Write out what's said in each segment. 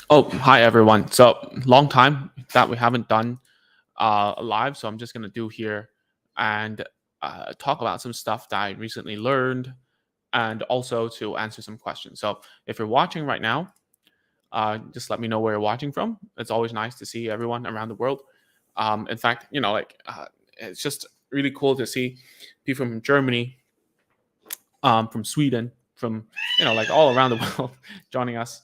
Oh, hi everyone. So long time that we haven't done live, so I'm just gonna do here and talk about some stuff that I recently learned, and also to answer some questions. So if you're watching right now, just let me know where you're watching from. It's always nice to see everyone around the world. In fact, it's just really cool to see people from Germany, from Sweden, from like all around the world joining us,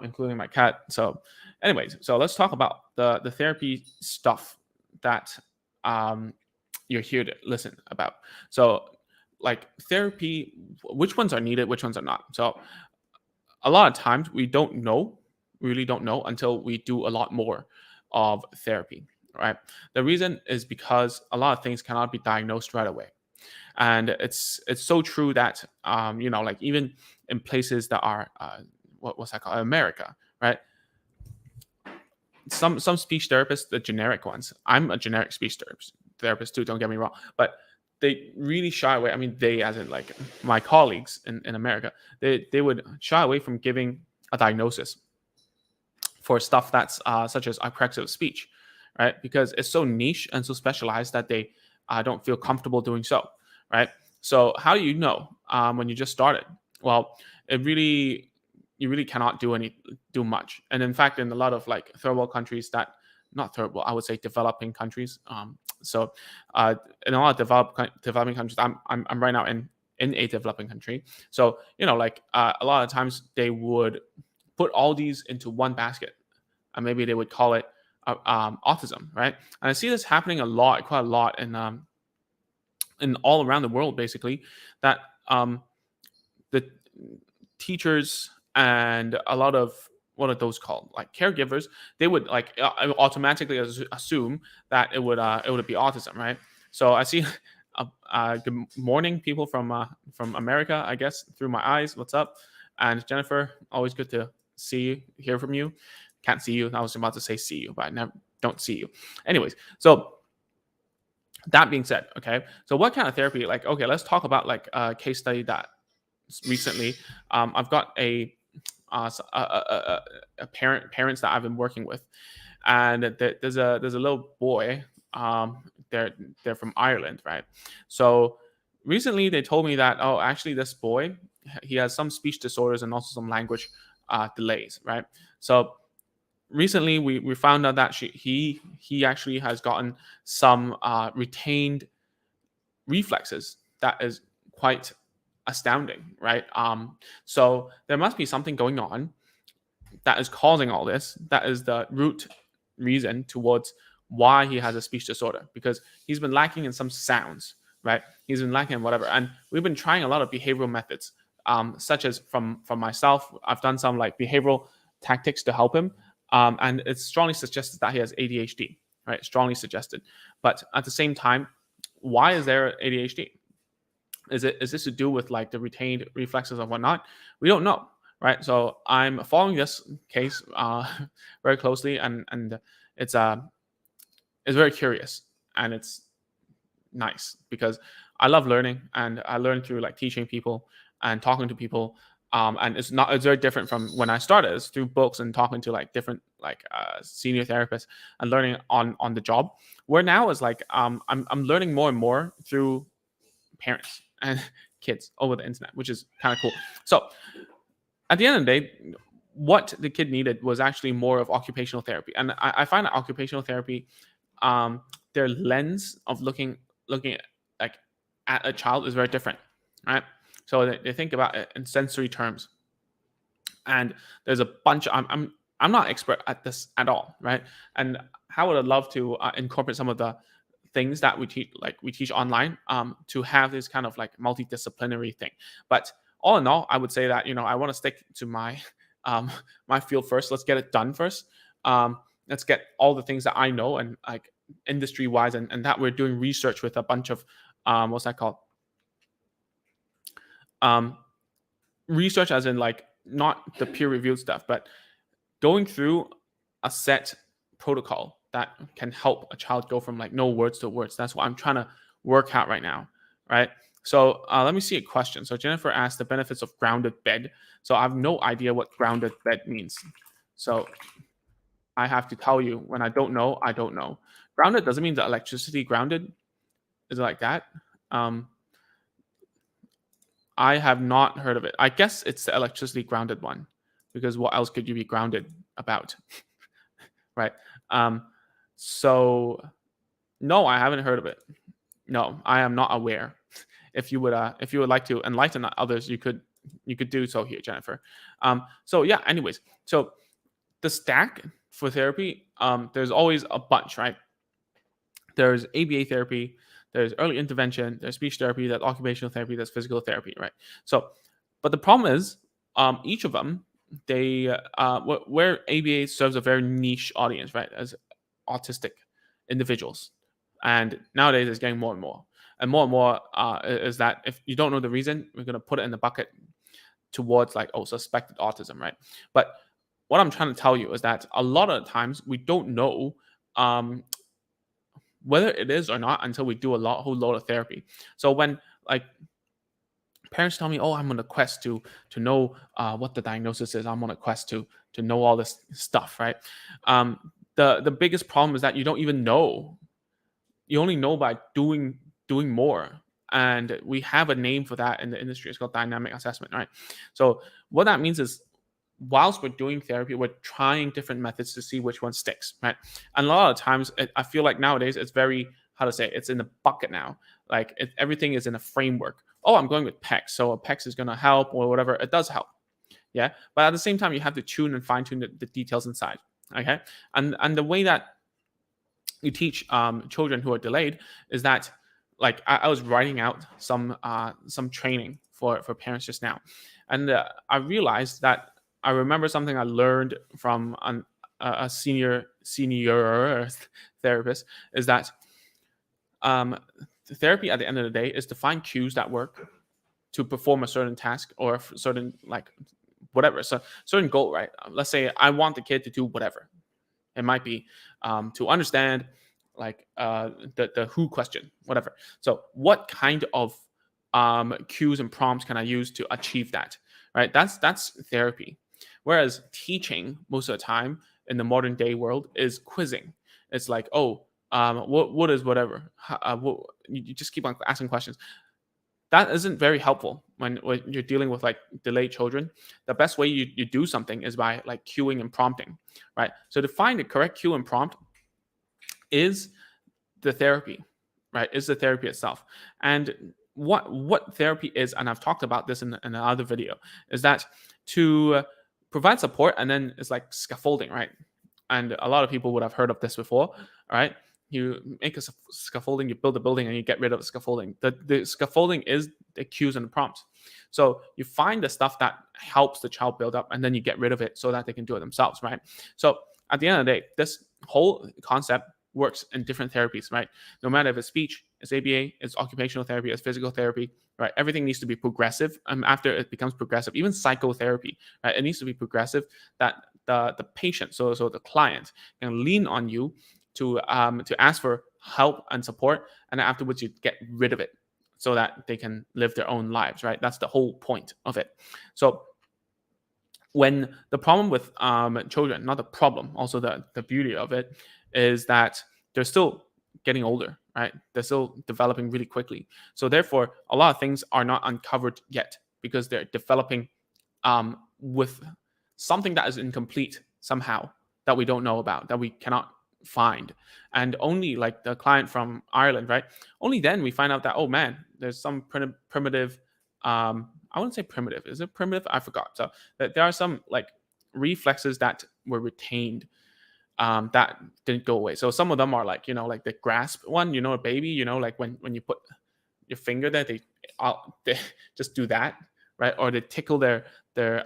including my cat. So, anyways, so let's talk about the therapy stuff that um, you're here to listen about. So, like therapy, which ones are needed, which ones are not. So, a lot of times we don't know, really don't know until we do a lot more of therapy, right? The reason is because a lot of things cannot be diagnosed right away, and it's so true that like even in places that are what's that called, America, right? Some speech therapists, the generic ones, I'm a generic speech therapist too, don't get me wrong, but they really shy away. I mean, they, as in like my colleagues in America, they would shy away from giving a diagnosis for stuff that's such as Apraxia speech, right? Because it's so niche and so specialized that they don't feel comfortable doing so, right? So how do you know when you just started? Well, it really you really cannot do much. And in fact, in a lot of like third world countries that not third world, I would say developing countries. So in a lot of developing countries, I'm right now in a developing country. So like a lot of times they would put all these into one basket, and maybe they would call it autism, right? And I see this happening a lot, quite a lot, in all around the world, basically. That the teachers and a lot of, what are those called, like caregivers, they would like automatically assume that it would be autism, right? So I see good morning people from America, I guess, through my eyes. What's up? And Jennifer, always good to see you, hear from you. Can't see you. I was about to say see you, but I never don't see you. Anyways, so that being said, okay, so what kind of therapy? Like, okay, let's talk about like a case study that recently. I've got a parents that I've been working with, and there's a little boy. They're from Ireland, right? So recently they told me that, oh, actually this boy, he has some speech disorders and also some language delays, right? So recently we found out that he actually has gotten some retained reflexes that is quite astounding, right? So there must be something going on that is causing all this. That is the root reason towards why he has a speech disorder, because he's been lacking in some sounds, right? He's been lacking in whatever, and we've been trying a lot of behavioral methods, such as from myself. I've done some like behavioral tactics to help him, and it's strongly suggested that he has ADHD, right? Strongly suggested, but at the same time, why is there ADHD? Is this to do with like the retained reflexes and whatnot? We don't know, right? So I'm following this case very closely, and it's it's very curious, and it's nice because I love learning, and I learn through like teaching people and talking to people. And it's very different from when I started. It's through books and talking to like different like senior therapists and learning on the job. Where now is like I'm learning more and more through parents and kids over the internet, which is kind of cool. So at the end of the day, what the kid needed was actually more of occupational therapy, and I find that occupational therapy, their lens of looking at, like, at a child is very different, right? So they think about it in sensory terms, and there's a bunch. I'm not expert at this at all, right? And how would I love to incorporate some of the things that we teach online, to have this kind of like multidisciplinary thing. But all in all, I would say that I want to stick to my my field first. Let's get it done first. Let's get all the things that I know, and like industry wise, and that we're doing research with a bunch of what's that called, um, research, as in like not the peer reviewed stuff, but going through a set protocol that can help a child go from like no words to words. That's what I'm trying to work out right now, right? So let me see a question. So Jennifer asked the benefits of grounded bed. So I have no idea what grounded bed means. So I have to tell you when I don't know, I don't know. Grounded doesn't mean the electricity grounded. Is it like that? Um, I have not heard of it. I guess it's the electricity grounded one, because what else could you be grounded about, right? Um, so no, I haven't heard of it. No, I am not aware. If you would like to enlighten others, you could do so here, Jennifer. So yeah. Anyways, so the stack for therapy, there's always a bunch, right? There's ABA therapy, there's early intervention, there's speech therapy, there's occupational therapy, there's physical therapy, right? So, but the problem is, each of them, where ABA serves a very niche audience, right, as autistic individuals, and nowadays it's getting more and more, and more. Is that if you don't know the reason, we're gonna put it in the bucket towards like, oh, suspected autism, right? But what I'm trying to tell you is that a lot of the times we don't know um, whether it is or not until we do whole load of therapy. So when like parents tell me, "Oh, I'm on a quest to know what the diagnosis is. I'm on a quest to know all this stuff," right? The biggest problem is that you don't even know. You only know by doing more. And we have a name for that in the industry. It's called dynamic assessment, right? So what that means is, whilst we're doing therapy, we're trying different methods to see which one sticks, right? And a lot of times, I feel like nowadays it's very, how to say, it's in the bucket now. Like everything is in a framework. Oh, I'm going with PEX, so a PEX is going to help or whatever. It does help, yeah. But at the same time, you have to tune and fine tune the details inside, okay? And the way that you teach children who are delayed is that, like I was writing out some training for parents just now, and I realized that I remember something I learned from a senior therapist, is that um, therapy at the end of the day is to find cues that work to perform a certain task or a certain, like, whatever, so certain goal, right? Let's say I want the kid to do whatever. It might be to understand, like, the who question, whatever. So what kind of cues and prompts can I use to achieve that? Right. That's therapy. Whereas teaching, most of the time in the modern day world, is quizzing. It's like, oh, what is whatever. You just keep on asking questions. That isn't very helpful when you're dealing with like delayed children. The best way you do something is by like cueing and prompting, right? So to find the correct cue and prompt is the therapy, right? Is the therapy itself. And what therapy is, and I've talked about this in another video, is that to provide support, and then it's like scaffolding, right? And a lot of people would have heard of this before, all right? You make a scaffolding, you build a building, and you get rid of the scaffolding. The scaffolding is the cues and the prompts. So you find the stuff that helps the child build up, and then you get rid of it so that they can do it themselves, right? So at the end of the day, this whole concept works in different therapies, right? No matter if it's speech, it's ABA, it's occupational therapy, it's physical therapy, right? Everything needs to be progressive. After it becomes progressive, even psychotherapy, right? It needs to be progressive, that the patient, so the client, can lean on you to ask for help and support, and afterwards you get rid of it so that they can live their own lives, right? That's the whole point of it. So when the problem with children, not the problem, also the beauty of it, is that they're still getting older, right? They're still developing really quickly. So therefore, a lot of things are not uncovered yet because they're developing with something that is incomplete somehow, that we don't know about, that we cannot find. And only like the client from Ireland, right? Only then we find out that, oh man, there's some primitive, I wouldn't say primitive. Is it primitive? I forgot. So that there are some like reflexes that were retained, that didn't go away. So some of them are like, like the grasp one, a baby, like when you put your finger there, they just do that, right? Or they tickle their the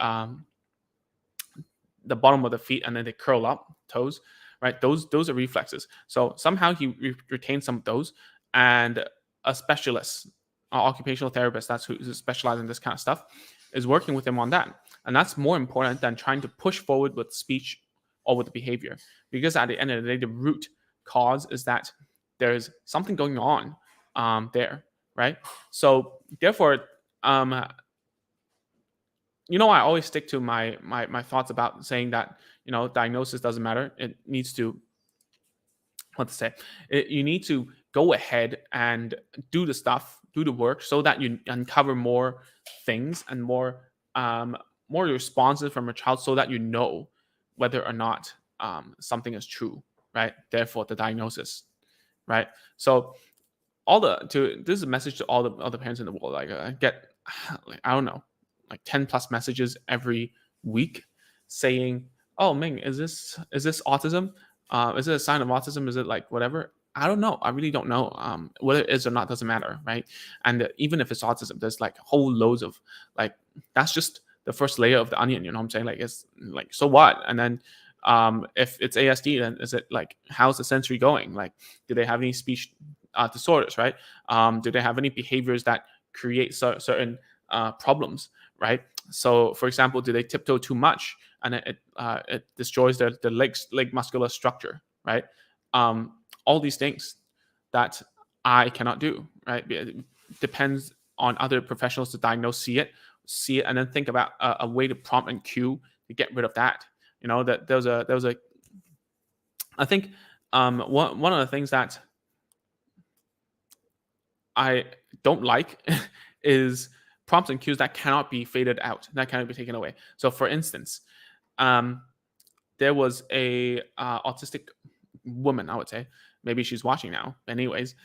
bottom of the feet, and then they curl up toes, right? Those are reflexes. So somehow he retained some of those, and a specialist, occupational therapist, that's who specializes in this kind of stuff, is working with him on that. And that's more important than trying to push forward with speech or with the behavior, because at the end of the day, the root cause is that there's something going on there, right? So therefore, um, I always stick to my thoughts about saying that, diagnosis doesn't matter. It needs to, what to say, you need to go ahead and do the stuff, do the work, so that you uncover more things and more responses from a child, so that you know whether or not something is true, right? Therefore, the diagnosis, right? So this is a message to all the other parents in the world. Like, I get, like, I don't know, like 10 plus messages every week saying, "Oh, Ming, is this autism? Is it a sign of autism? Is it like whatever?" I don't know. I really don't know. Whether it is or not doesn't matter, right? And even if it's autism, there's like whole loads of, like, that's just the first layer of the onion. You know what I'm saying? Like, it's like, so what? And then if it's ASD, then is it like, how's the sensory going? Like, do they have any speech disorders, right? Do they have any behaviors that create certain problems, right? So, for example, do they tiptoe too much and it destroys the leg muscular structure, right? All these things that I cannot do, right? It depends on other professionals to diagnose, see it, and then think about a way to prompt and cue to get rid of that. That there was a I think one of the things that I don't like is prompts and cues that cannot be faded out, that cannot be taken away. So, for instance, um, there was a autistic woman, I would say. Maybe she's watching now. Anyways,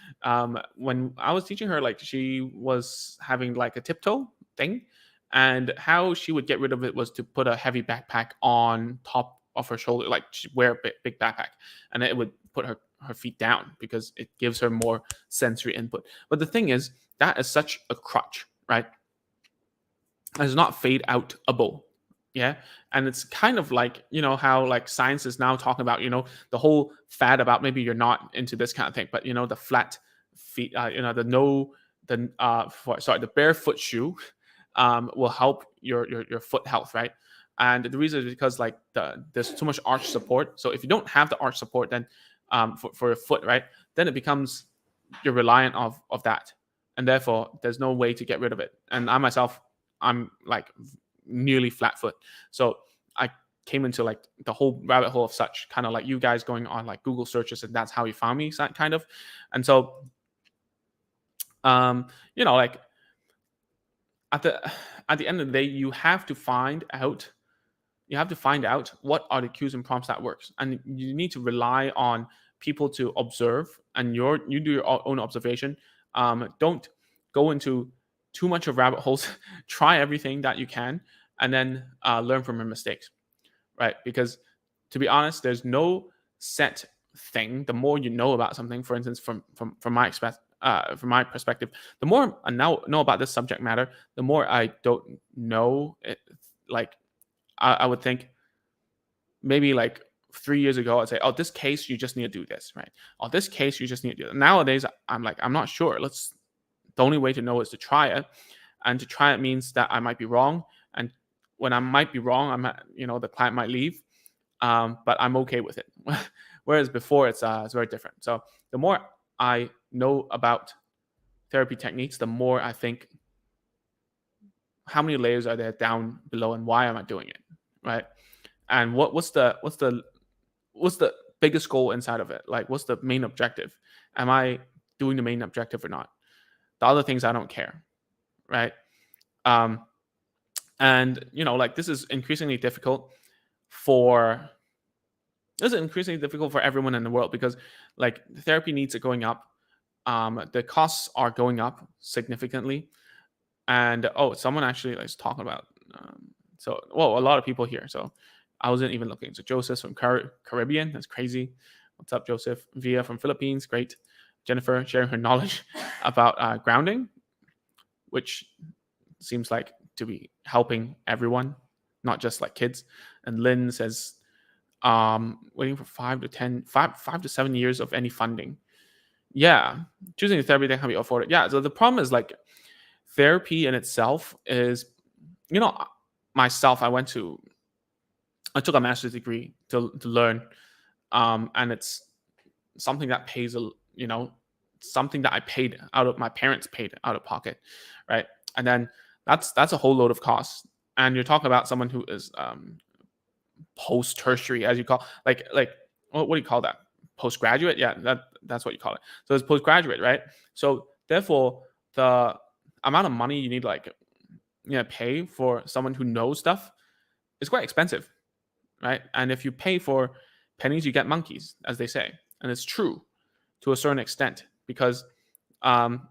when I was teaching her, like, she was having like a tiptoe thing, and how she would get rid of it was to put a heavy backpack on top of her shoulder, like she wear a big backpack, and it would put her feet down because it gives her more sensory input. But the thing is, that is such a crutch, right? It's not fade outable. Yeah. And it's kind of like, how like science is now talking about, the whole fad about, maybe you're not into this kind of thing, but the flat feet, the no, the barefoot shoe will help your foot health, right? And the reason is because, like, there's too much arch support. So if you don't have the arch support, then for your foot, right, then it becomes, you're reliant of that, and therefore there's no way to get rid of it. And I myself, I'm like nearly flat foot, so I came into like the whole rabbit hole of such, kind of like you guys going on like Google searches, and that's how you found me, kind of. And so, like, at the end of the day, you have to find out what are the cues and prompts that works, and you need to rely on people to observe, and you do your own observation. Don't go into too much of rabbit holes. Try everything that you can, and then learn from your mistakes, right? Because, to be honest, there's no set thing. The more you know about something, for instance, from my perspective, the more I now know about this subject matter, the more I don't know it. Like, I would think, maybe like 3 years ago, I'd say, "Oh, this case you just need to do this, right? Oh, this case you just need to do it." Nowadays, I'm like, I'm not sure. The only way to know is to try it, and to try it means that I might be wrong, and when I might be wrong, the client might leave, but I'm okay with it. Whereas before, it's very different. So the more I know about therapy techniques, the more I think, how many layers are there down below, and why am I doing it, right? And what's the biggest goal inside of it? Like, what's the main objective? Am I doing the main objective or not? The other things, I don't care, right? Um, and like, for this is increasingly difficult for everyone in the world, because, like, therapy needs are going up. The costs are going up significantly, and someone actually is talking about, a lot of people here. So I wasn't even looking. So Joseph from Caribbean, that's crazy. What's up, Joseph? Via from Philippines, great. Jennifer sharing her knowledge about grounding, which seems like to be helping everyone, not just like kids. And Lynn says, waiting for 5 to 7 years of any funding. Yeah, choosing a therapy that can be afforded. Yeah, so the problem is, like, therapy in itself is, myself, I took a master's degree to learn, and it's something that something that I paid out of, my parents paid out of pocket, right? And then that's a whole load of costs. and you're talking about someone who is post tertiary, as you call, like what do you call that? Postgraduate, yeah, that's what you call it. So it's postgraduate, right? So therefore, the amount of money you need, like, pay for someone who knows stuff is quite expensive, right? And if you pay for pennies, you get monkeys, as they say, and it's true to a certain extent, because um,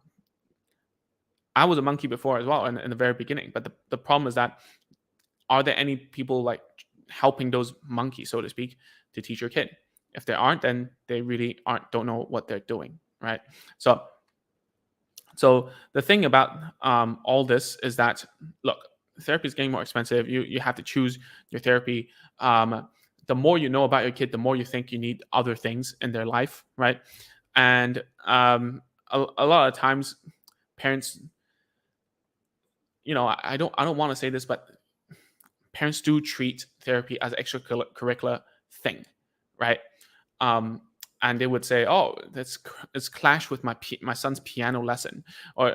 I was a monkey before as well in the very beginning. But the problem is that, are there any people like helping those monkeys, so to speak, to teach your kid? If there aren't, then they really don't know what they're doing, right? So the thing about all this is that, look, therapy is getting more expensive. You have to choose your therapy. The more you know about your kid, the more you think you need other things in their life, right? And a lot of times, parents, I don't want to say this, but parents do treat therapy as an extracurricular thing, right? Um, and they would say, "Oh, it's clash with my son's piano lesson," or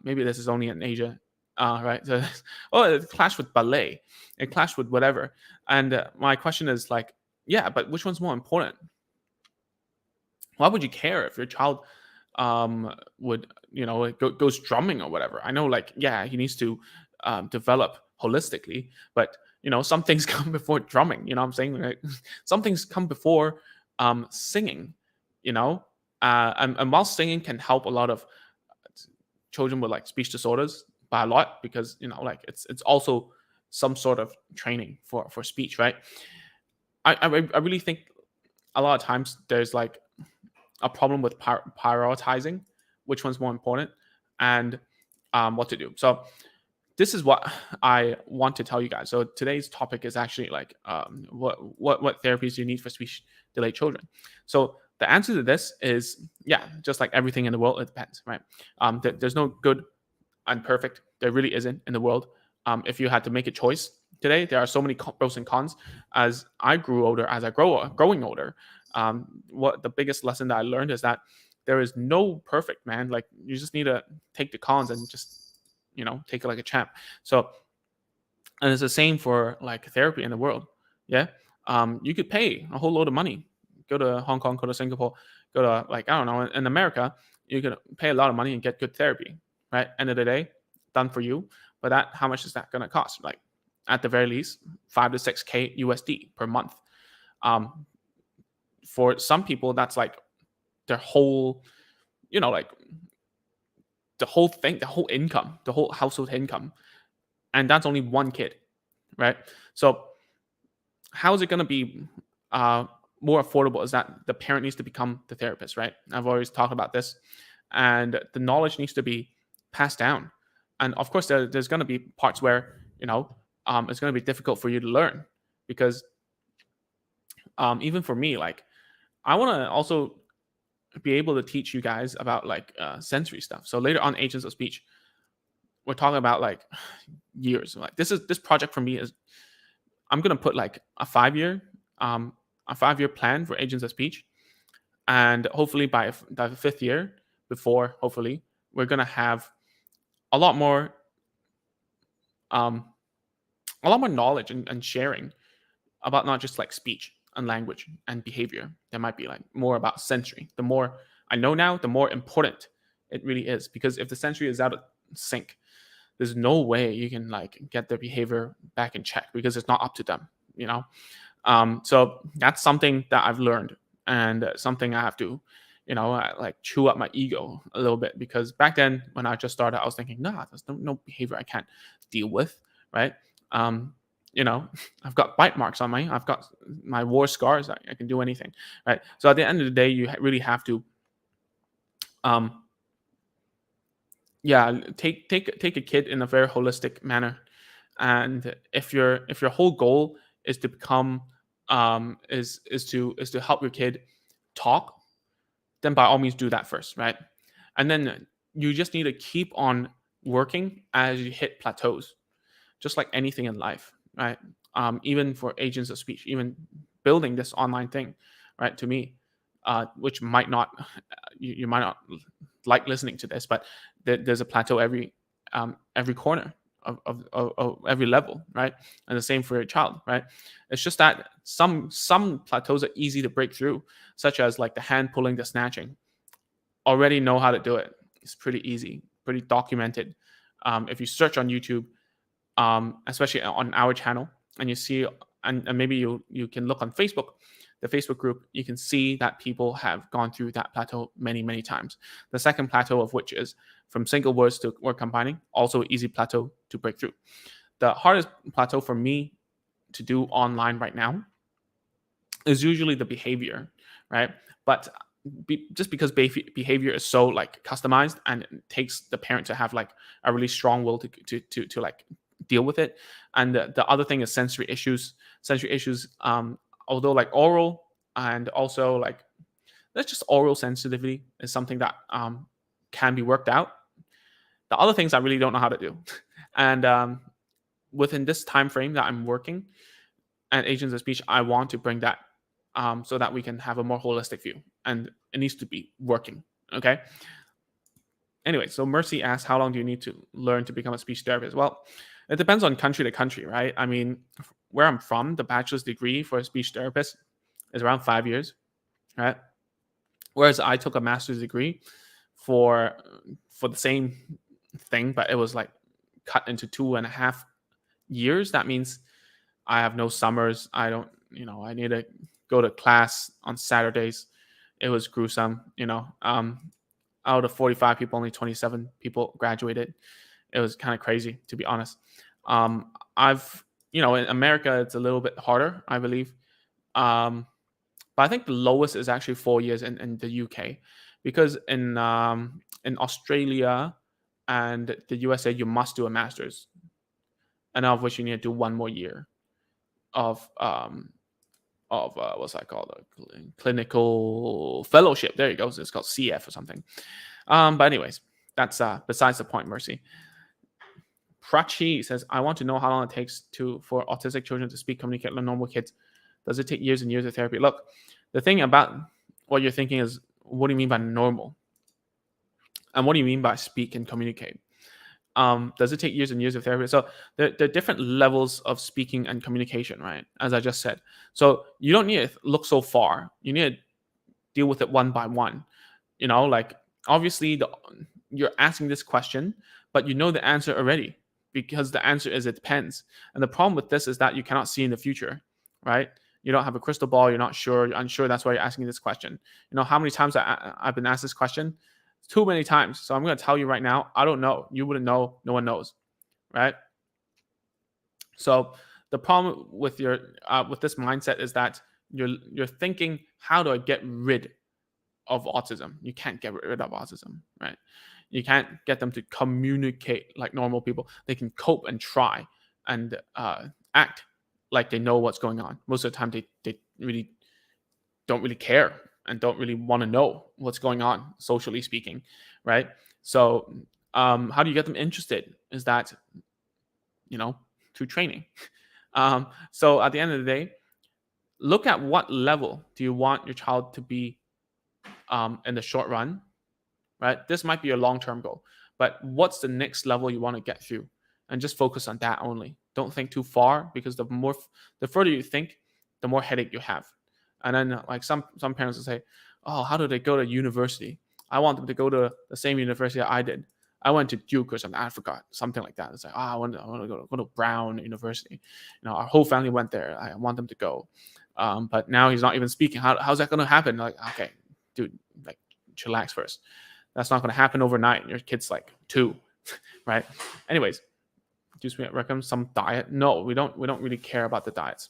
maybe this is only in Asia, right? So, oh, it clashed with ballet, it clashed with whatever. And my question is like, yeah, but which one's more important? Why would you care if your child would goes drumming or whatever? I know, like, yeah, he needs to develop holistically, but some things come before drumming, you know what I'm saying, right? Some things come before singing, you know and while singing can help a lot of children with like speech disorders by a lot, because like it's also some sort of training for speech, right? I really think a lot of times there's like a problem with prioritizing which one's more important, and what to do. So this is what I want to tell you guys. So today's topic is actually like, what therapies you need for speech delayed children. So the answer to this is, yeah, just like everything in the world, it depends, right? There's no good and perfect. There really isn't in the world. If you had to make a choice today, there are so many pros and cons. As I grew older, as I growing older, what the biggest lesson that I learned is that there is no perfect, man. Like, you just need to take the cons and just take it like a champ. So, and it's the same for like therapy in the world. Yeah, you could pay a whole load of money, go to Hong Kong, go to Singapore, go to, like, I don't know, in America, you could pay a lot of money and get good therapy, right? End of the day, done for you. But how much is that going to cost? Like, at the very least, 5 to 6K USD per month. Um, for some people, that's like their whole, like the whole thing, the whole income, the whole household income, and that's only one kid, right? So how is it going to be uh, more affordable? Is that the parent needs to become the therapist, right? I've always talked about this, and the knowledge needs to be passed down. And of course, there's going to be parts where it's going to be difficult for you to learn, because even for me, like, I want to also be able to teach you guys about like sensory stuff. So later on, agents of speech, we're talking about like years. Like, this project for me is, I'm gonna put like a 5 year plan for agents of speech, and hopefully by the 5th year, before, hopefully, we're gonna have a lot more um knowledge and sharing about not just like speech and language and behavior. There might be like more about sensory. The more I know now, the more important it really is, because if the sensory is out of sync, there's no way you can like get their behavior back in check, because it's not up to them, so that's something that I've learned, and something I have to like chew up my ego a little bit, because back then when I just started, I was thinking, nah, there's no behavior I can't deal with, right? um I've got bite marks on I've got my war scars. I can do anything, right? So at the end of the day, you really have to um yeah, take a kid in a very holistic manner. And if your whole goal is to become is to help your kid talk, then by all means do that first, right? And then you just need to keep on working as you hit plateaus, just like anything in life, right? Even for agents of speech, even building this online thing, right? To me, which might not, you might not like listening to this, but there's a plateau every corner. of every level, right? And the same for your child, right? It's just that some plateaus are easy to break through, such as like the hand pulling, the snatching. Already know how to do it. It's pretty easy, pretty documented. If you search on YouTube, especially on our channel, and you see, and maybe you can look on Facebook, the Facebook group, you can see that people have gone through that plateau many times. The second plateau of which is from single words to word combining, also easy plateau to break through. The hardest plateau for me to do online right now is usually the behavior, right? But just because behavior is so like customized and it takes the parent to have like a really strong will to like deal with it. And the other thing is sensory issues. Although like oral and also like that's just oral sensitivity is something that can be worked out. The other things I really don't know how to do. And within this time frame that I'm working at Agents of Speech, I want to bring that so that we can have a more holistic view. And it needs to be working. Okay. Anyway, so Mercy asks, how long do you need to learn to become a speech therapist? Well, it depends on country to country, right? I mean, where I'm from, the bachelor's degree for a speech therapist is around 5 years, right? Whereas I took a master's degree for the same thing, but it was like cut into 2.5 years. That means I have no summers. I don't, I need to go to class on Saturdays. It was gruesome, out of 45 people, only 27 people graduated. It was kind of crazy, to be honest. I've, in America, it's a little bit harder, I believe. But I think the lowest is actually 4 years in the UK, because in Australia and the USA, you must do a master's, and of which you need to do 1 more year of what's that called? A clinical fellowship. There you go. So it's called CF or something. But anyways, that's besides the point, Mercy. Prachi says, I want to know how long it takes for autistic children to speak, communicate like normal kids. Does it take years and years of therapy? Look, the thing about what you're thinking is, what do you mean by normal? And what do you mean by speak and communicate? Does it take years and years of therapy? So there are different levels of speaking and communication, right? As I just said. So you don't need to look so far. You need to deal with it one by one. Like obviously you're asking this question, but you know the answer already, because the answer is it depends. And the problem with this is that you cannot see in the future, right? You don't have a crystal ball. You're not sure. You're unsure. That's why you're asking this question. How many times I've been asked this question? Too many times. So I'm going to tell you right now, I don't know. You wouldn't know. No one knows, right? So the problem with your with this mindset is that you're thinking, how do I get rid of autism? You can't get rid of autism, right? You can't get them to communicate like normal people. They can cope and try and act like they know what's going on. Most of the time, they really don't really care and don't really want to know what's going on, socially speaking, right? So how do you get them interested? Is that, through training. So at the end of the day, look at what level do you want your child to be in the short run, right? This might be a long-term goal, but what's the next level you want to get through? And just focus on that only. Don't think too far, because the further you think, the more headache you have. And then like some parents will say, oh, how do they go to university? I want them to go to the same university I did. I went to Duke or something. I forgot, something like that. It's like, I want to go to Brown University. Our whole family went there. I want them to go. But now he's not even speaking. How's that going to happen? Like, okay, dude, like chillax first. That's not going to happen overnight. Your kid's like 2, right? Anyways, do we recommend some diet? No, we don't really care about the diets.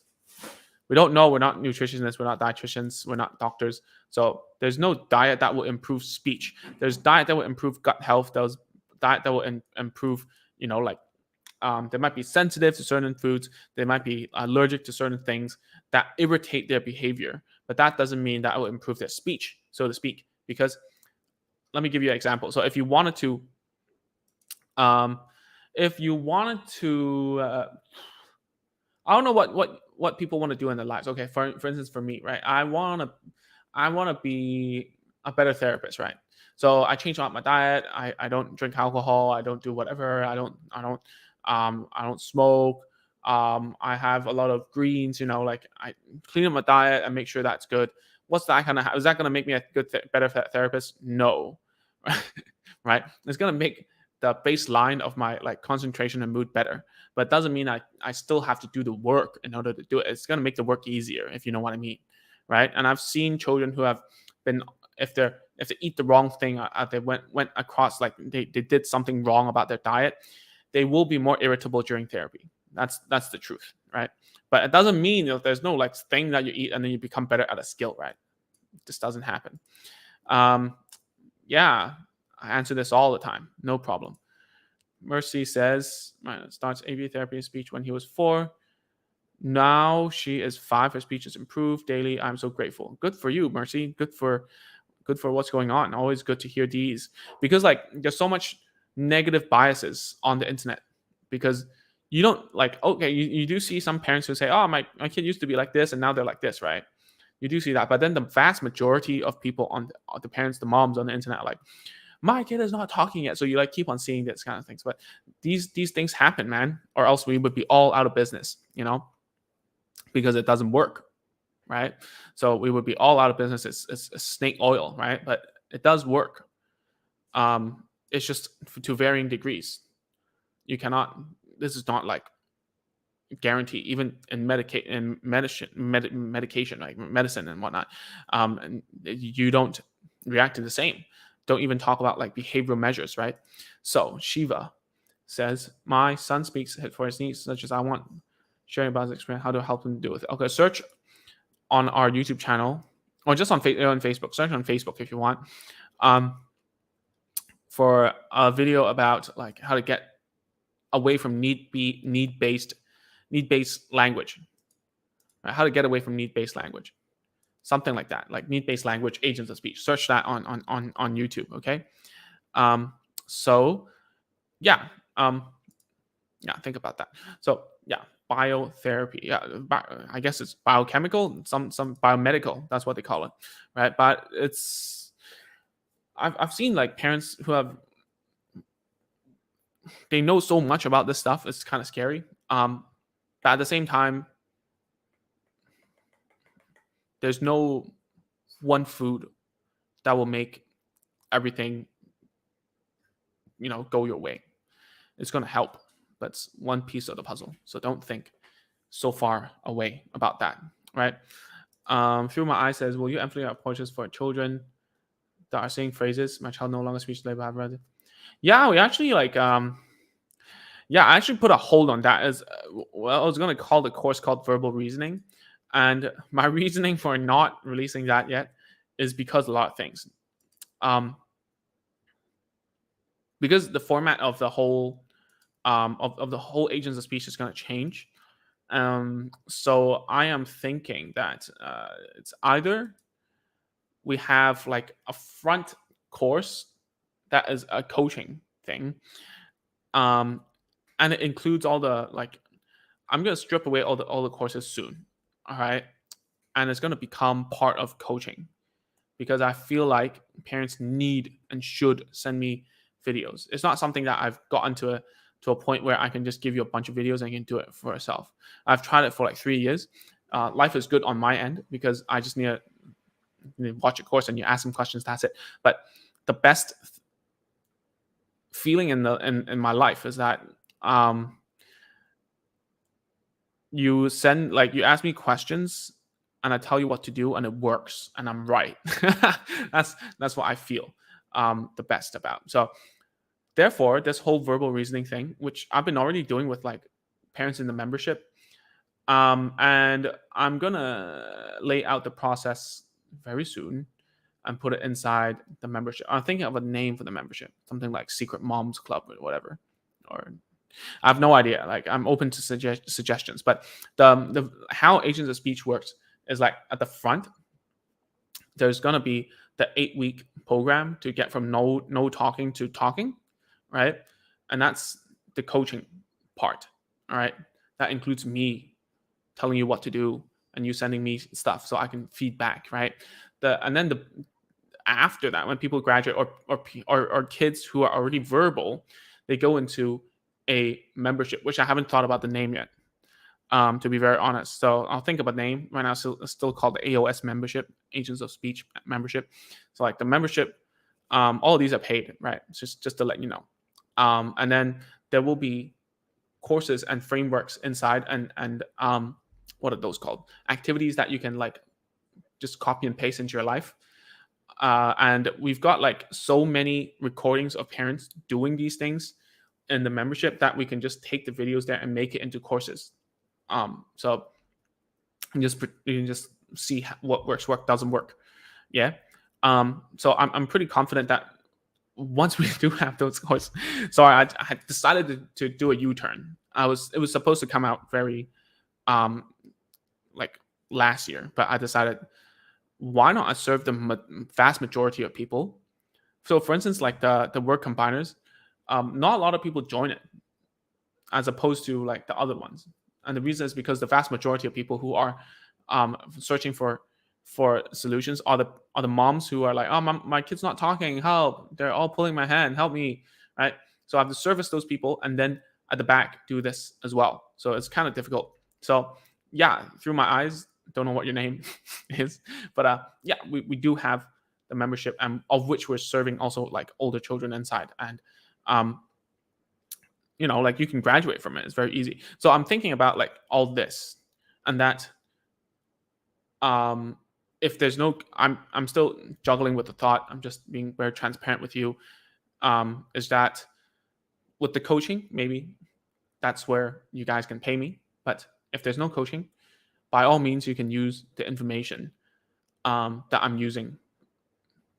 We don't know. We're not nutritionists. We're not dietitians. We're not doctors. So there's no diet that will improve speech. There's diet that will improve gut health. There's diet that will improve, they might be sensitive to certain foods. They might be allergic to certain things that irritate their behavior. But that doesn't mean that will improve their speech, so to speak. Because let me give you an example. So if you wanted to, I don't know what people want to do in their lives. Okay, for instance, for me, right? I want to be a better therapist, right? So I changed out my diet. I don't drink alcohol. I don't do whatever. I don't I don't smoke. I have a lot of greens. Like I clean up my diet and make sure that's good. What's that gonna? Is that gonna make me a good, better therapist? No, right? It's gonna make the baseline of my like concentration and mood better, but it doesn't mean I still have to do the work in order to do it. It's gonna make the work easier, if you know what I mean, right? And I've seen children who have been, if they eat the wrong thing, they went across, like they did something wrong about their diet, they will be more irritable during therapy. That's the truth, right? But it doesn't mean there's no like thing that you eat and then you become better at a skill, right? This doesn't happen. Yeah, I answer this all the time, no problem. Mercy says, starts AV therapy and speech when he was 4. Now she is 5. Her speech is improved daily. I'm so grateful. Good for you, Mercy. Good for what's going on. Always good to hear these, because like there's so much negative biases on the internet, because you don't like, okay, you do see some parents who say, oh, my kid used to be like this and now they're like this, right? You do see that, but then the vast majority of people on the parents, the moms on the internet are like, my kid is not talking yet. So you like keep on seeing this kind of things. But these things happen, man, or else we would be all out of business, because it doesn't work, right? So we would be all out of business. It's snake oil, right? But it does work. It's just to varying degrees. You cannot. This is not like guarantee, even in medication, like medicine and whatnot. And you don't react to the same. Don't even talk about like behavioral measures, right? So Shiva says, my son speaks for his needs, such as I want sharing about his experience. How to help him deal with it? Okay, search on our YouTube channel, or just on Facebook. Search on Facebook if you want, for a video about like how to get away from need-based language. Right? How to get away from need-based language. Something like that, like need-based language, agents of speech. Search that on YouTube, okay? So yeah, think about that. So yeah, biotherapy. Yeah, I guess it's biochemical, some biomedical. That's what they call it, right? But it's I've seen like parents who they know so much about this stuff. It's kind of scary. But at the same time, there's no one food that will make everything, go your way. It's going to help, but it's one piece of the puzzle. So don't think so far away about that, right? Through my eyes says, will you emphasize approaches for children that are saying phrases? My child no longer speaks label. I've read it. Yeah, we actually like, I actually put a hold on that. As well, I was going to call the course called Verbal Reasoning. And my reasoning for not releasing that yet is because a lot of things. Because the format of the whole of the whole agents of speech is going to change. So I am thinking that it's either we have like a front course that is a coaching thing, and it includes all the like. I'm going to strip away all the courses soon, all right, and it's going to become part of coaching, because I feel like parents need and should send me videos. It's not something that I've gotten to a point where I can just give you a bunch of videos and you can do it for yourself. I've tried it for like 3 years. Life is good on my end because I just need to watch a course and you ask some questions. That's it. But the best feeling in my life is that you ask me questions and I tell you what to do and it works and I'm right. That's what I feel the best about. So therefore, this whole verbal reasoning thing, which I've been already doing with like parents in the membership, and I'm gonna lay out the process very soon and put it inside the membership. I'm thinking of a name for the membership, something like Secret Moms Club or whatever, or I have no idea. Like I'm open to suggestions, but the how agents of speech works is like at the front, there's gonna be the 8-week program to get from no talking to talking, right? And that's the coaching part, all right? That includes me telling you what to do and you sending me stuff so I can feed back, right? And then after that, when people graduate or kids who are already verbal, they go into a membership, which I haven't thought about the name yet, to be very honest. So I'll think of a name right now. It's still called the AOS membership, Agents of Speech membership. So like the membership, all of these are paid, right? It's just to let you know. And then there will be courses and frameworks inside, and what are those called? Activities that you can like just copy and paste into your life. And we've got like so many recordings of parents doing these things in the membership that we can just take the videos there and make it into courses. So you can just see what works, what doesn't work. Yeah. So I'm pretty confident that once we do have those courses, so I decided to do a U-turn. It was supposed to come out very like last year, but I decided, why not I serve the vast majority of people? So for instance, like the word combiners, not a lot of people join it as opposed to like the other ones. And the reason is because the vast majority of people who are searching for solutions are the moms who are like, oh, my kid's not talking, help! They're all pulling my hand, help me, right? So I have to service those people, and then at the back do this as well. So it's kind of difficult. So yeah, through my eyes, don't know what your name is, but yeah, we do have the membership, and of which we're serving also like older children inside, and like you can graduate from it. It's very easy. So I'm thinking about like all this, and that if there's no, I'm still juggling with the thought. I'm just being very transparent with you. Is that with the coaching, maybe that's where you guys can pay me. But if there's no coaching, by all means, you can use the information that I'm using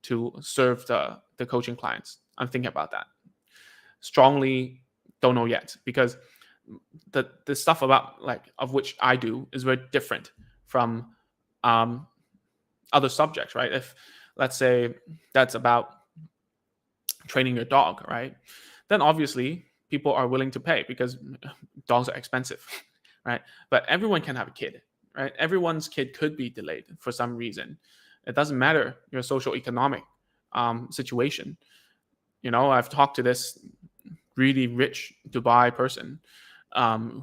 to serve the coaching clients. I'm thinking about that. Strongly don't know yet, because the stuff about like of which I do is very different from other subjects, right? If let's say that's about training your dog, right? Then obviously people are willing to pay because dogs are expensive, right? But everyone can have a kid, right? Everyone's kid could be delayed for some reason. It doesn't matter your social economic situation. I've talked to this really rich Dubai person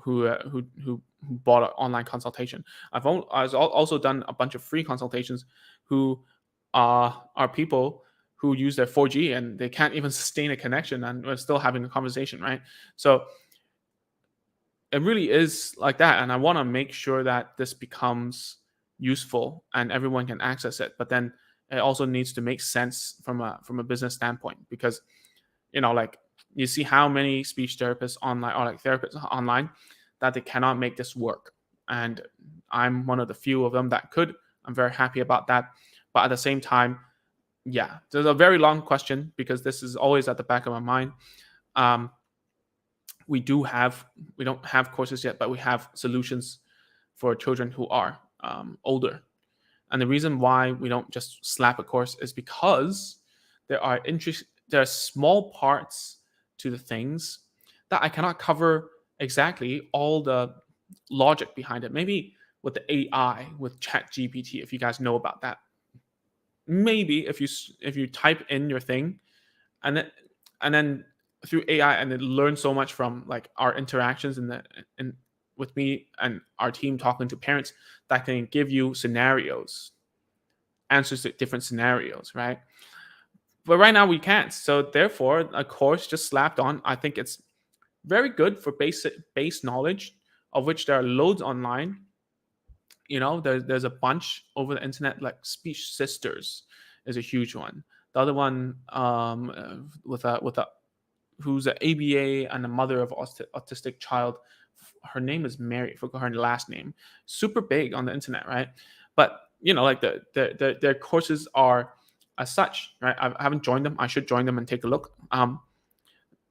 who bought an online consultation. I've also done a bunch of free consultations who are people who use their 4G and they can't even sustain a connection, and we're still having a conversation, right? So it really is like that, and I want to make sure that this becomes useful and everyone can access it. But then it also needs to make sense from a business standpoint, because like you see how many speech therapists online or like therapists online that they cannot make this work, and I'm one of the few of them that could. I'm very happy about that. But at the same time, yeah, there's a very long question, because this is always at the back of my mind. We don't have courses yet, but we have solutions for children who are older. And the reason why we don't just slap a course is because there are small parts to the things that I cannot cover exactly all the logic behind it. Maybe with the AI, with Chat GPT, if you guys know about that. Maybe if you type in your thing, and then through AI, and it learns so much from like our interactions in with me and our team talking to parents, that can give you answers to different scenarios, right? But right now we can't. So therefore, a course just slapped on. I think it's very good for base knowledge, of which there are loads online. There's a bunch over the internet, like Speech Sisters is a huge one. The other one, with a who's an ABA and a mother of autistic child. Her name is Mary. I forgot her last name. Super big on the internet, right? But like their courses are as such, right? I haven't joined them. I should join them and take a look.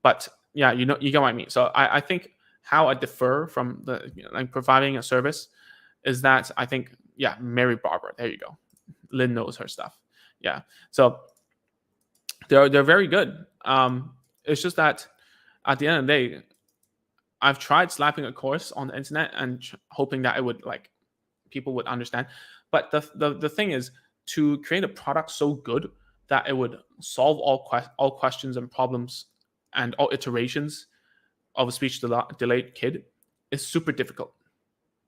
But yeah, you get what I mean. So I think how I differ from like providing a service is that I think, yeah, Mary Barbara. There you go. Lynn knows her stuff. Yeah. So they're very good. It's just that at the end of the day, I've tried slapping a course on the internet and hoping that it would like people would understand. But the thing is, to create a product so good that it would solve all questions and problems and all iterations of a speech delayed kid is super difficult,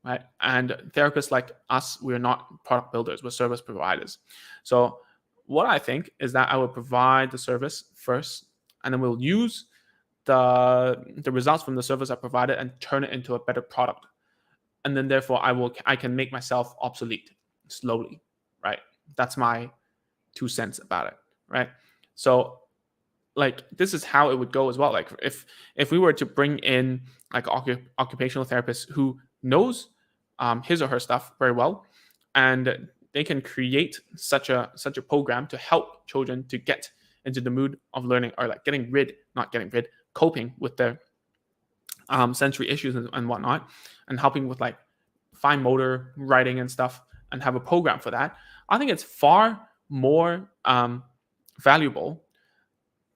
right? And therapists like us, we're not product builders, we're service providers. So what I think is that I will provide the service first, and then we'll use the results from the service I provided and turn it into a better product. And then therefore I can make myself obsolete slowly, right? That's my 2 cents about it, right? So like this is how it would go as well. Like if we were to bring in like occupational therapist who knows his or her stuff very well, and they can create such a program to help children to get into the mood of learning, or like coping with their sensory issues and whatnot, and helping with like fine motor writing and stuff, and have a program for that. I think it's far more valuable,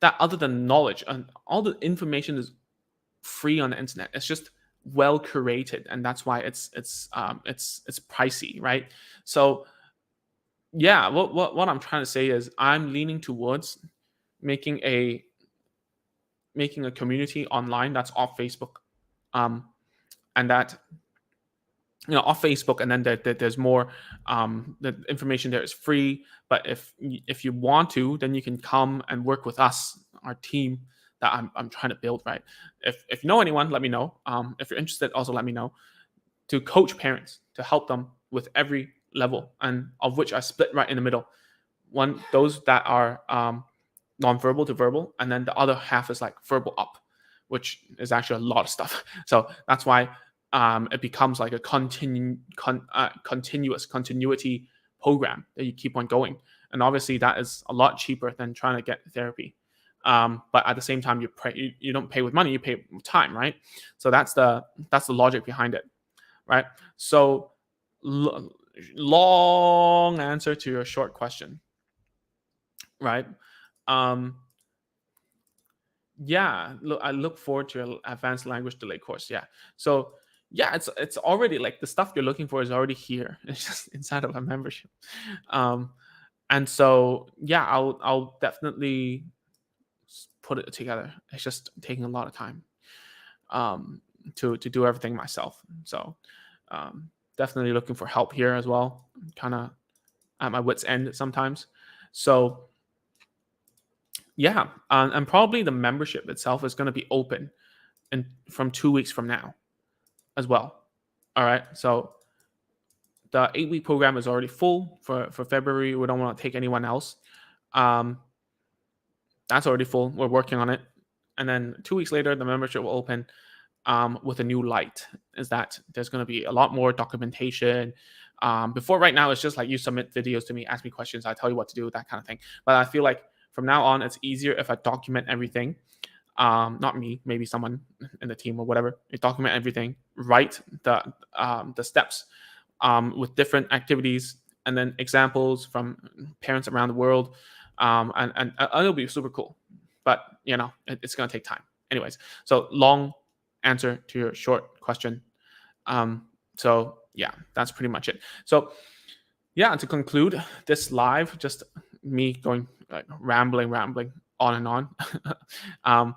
that other than knowledge and all the information is free on the internet. It's just well curated, and that's why it's pricey, right? So yeah, what I'm trying to say is I'm leaning towards making a community online that's off Facebook, um, and that off Facebook, and then there's more. The information there is free, but if you want to, then you can come and work with us, our team that I'm trying to build. Right? If you know anyone, let me know. If you're interested, also let me know. To coach parents, to help them with every level, and of which I split right in the middle. One, those that are non-verbal to verbal, and then the other half is like verbal up, which is actually a lot of stuff. So that's why it becomes like a continuous continuity program that you keep on going. And obviously that is a lot cheaper than trying to get therapy. But at the same time, you don't pay with money, you pay with time, right? So that's the logic behind it, right? So long answer to your short question, right? Um, yeah, I look forward to an advanced language delay course. Yeah, so yeah, it's already like the stuff you're looking for is already here. It's just inside of a membership. Um, and so yeah, I'll definitely put it together. It's just taking a lot of time to do everything myself. So definitely looking for help here as well. Kind of at my wit's end sometimes. So yeah, and probably the membership itself is going to be open from 2 weeks from now as well. All right, so the 8-week program is already full for February. We don't want to take anyone else. Um, that's already full. We're working on it, and then 2 weeks later, the membership will open with a new light. Is that there's going to be a lot more documentation. Before right now, it's just like you submit videos to me, ask me questions, I tell you what to do, that kind of thing. But I feel like from now on, it's easier if I document everything. Not me, maybe someone in the team or whatever. You document everything, write the steps with different activities, and then examples from parents around the world, and it'll be super cool. But it's gonna take time. Anyways, so long answer to your short question. So yeah, that's pretty much it. So yeah, to conclude this live, just me going like rambling on and on. And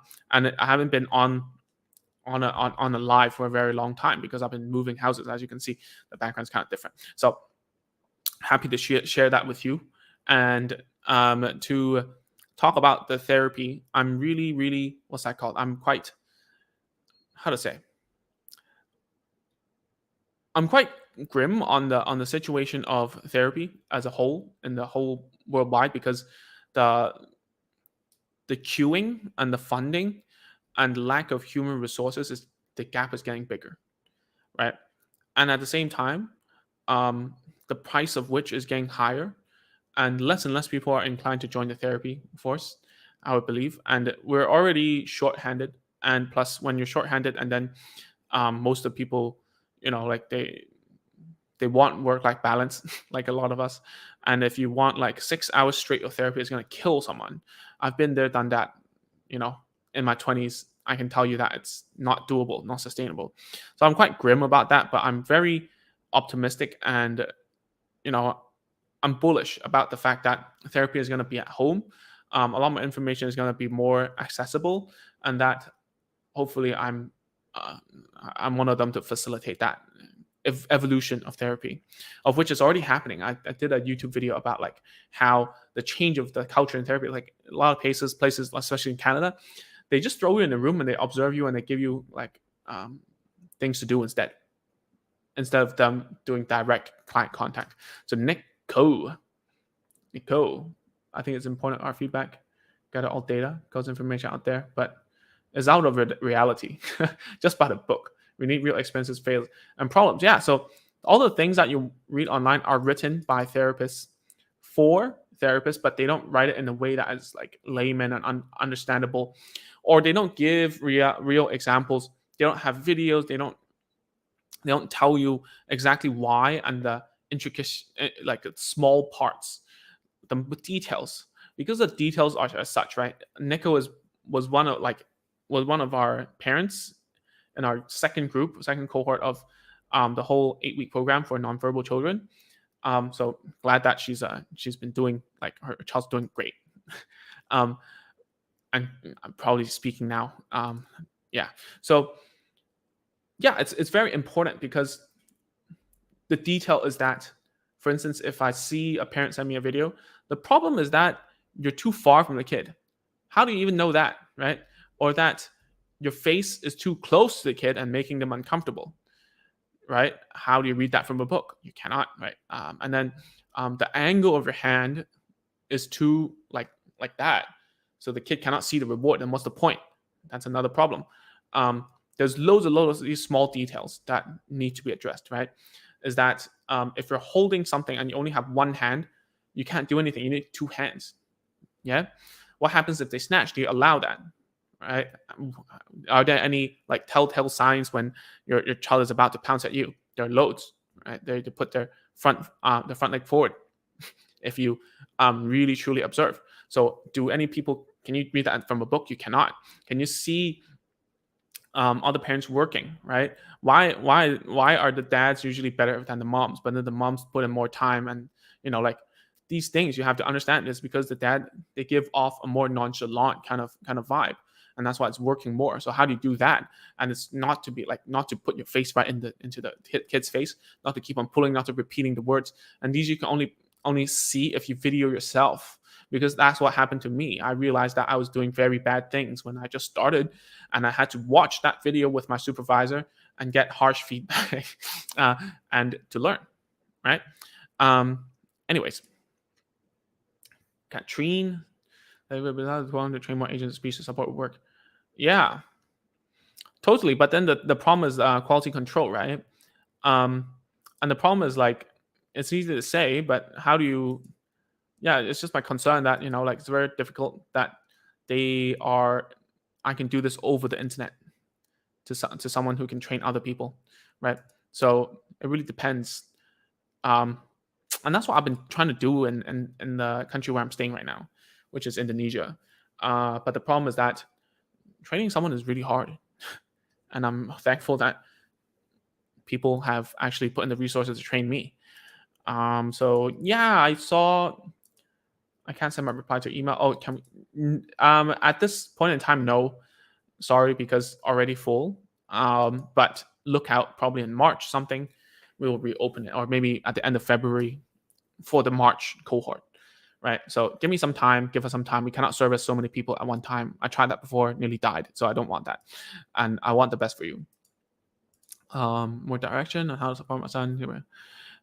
I haven't been on a live for a very long time because I've been moving houses. As you can see, the background's kind of different. So happy to share that with you. And to talk about the therapy, I'm really what's that called? I'm quite, how to say, I'm quite grim on the situation of therapy as a whole in the whole worldwide, because the queuing and the funding and lack of human resources, is the gap is getting bigger, right? And at the same time, the price of which is getting higher, and less people are inclined to join the therapy force, I would believe. And we're already shorthanded, and plus when you're shorthanded, and then most of the people, like they want work-life balance, like a lot of us. And if you want like 6 hours straight of therapy, it's going to kill someone. I've been there, done that, in my 20s. I can tell you that it's not doable, not sustainable. So I'm quite grim about that, but I'm very optimistic, and I'm bullish about the fact that therapy is going to be at home. A lot more information is going to be more accessible, and that hopefully uh, I'm one of them to facilitate that evolution of therapy, of which is already happening. I did a YouTube video about like how the change of the culture in therapy, like a lot of places, especially in Canada, they just throw you in a room and they observe you and they give you like things to do instead of them doing direct client contact. So Nico, I think it's important our feedback, gather all data, goes information out there, but it's out of reality just by the book. We need real experiences, fails, and problems. Yeah, so all the things that you read online are written by therapists for therapists, but they don't write it in a way that is like layman and understandable, or they don't give real examples. They don't have videos. They don't tell you exactly why and the intricate, like small parts, the details, because the details are as such, right? Nico was one of like was one of our parents in our second cohort of the whole 8-week program for nonverbal children. So glad that she's been doing, like, her child's doing great. um, I'm probably speaking now. Yeah. So yeah, it's very important because the detail is that, for instance, if I see a parent send me a video, the problem is that you're too far from the kid. How do you even know that, right? Or that your face is too close to the kid and making them uncomfortable, right? How do you read that from a book? You cannot, right? And then the angle of your hand is too like that, so the kid cannot see the reward. Then what's the point? That's another problem. There's loads of these small details that need to be addressed, right? Is that if you're holding something and you only have one hand, you can't do anything. You need two hands. Yeah. What happens if they snatch? Do you allow that? Right? Are there any like telltale signs when your child is about to pounce at you? There are loads, right? They put their front leg forward. If you really truly observe. So, do any people? Can you read that from a book? You cannot. Can you see other parents working? Right? Why are the dads usually better than the moms? But then the moms put in more time, and like these things you have to understand is because they give off a more nonchalant kind of vibe, and that's why it's working more. So how do you do that? And it's not to put your face right into the kid's face, not to keep on pulling, not to repeating the words. And these you can only see if you video yourself, because that's what happened to me. I realized that I was doing very bad things when I just started, and I had to watch that video with my supervisor and get harsh feedback and to learn, right? Anyways, Katrine, they will be allowed to train more agents of speech to support work. Yeah, totally. But then the problem is quality control, right? And the problem is, like, it's easy to say, but how do you? Yeah, it's just my concern that like, it's very difficult that I can do this over the internet to someone who can train other people, right? So it really depends. And that's what I've been trying to do in the country where I'm staying right now, which is Indonesia. But the problem is that training someone is really hard, and I'm thankful that people have actually put in the resources to train me. So yeah, I can't send my reply to email. Oh, can we? At this point in time, no. Sorry, because already full. But look out, probably in March something, we will reopen it, or maybe at the end of February for the March cohort, right? So give us some time. We cannot service so many people at one time. I tried that before, nearly died. So I don't want that, and I want the best for you. More direction on how to support my son.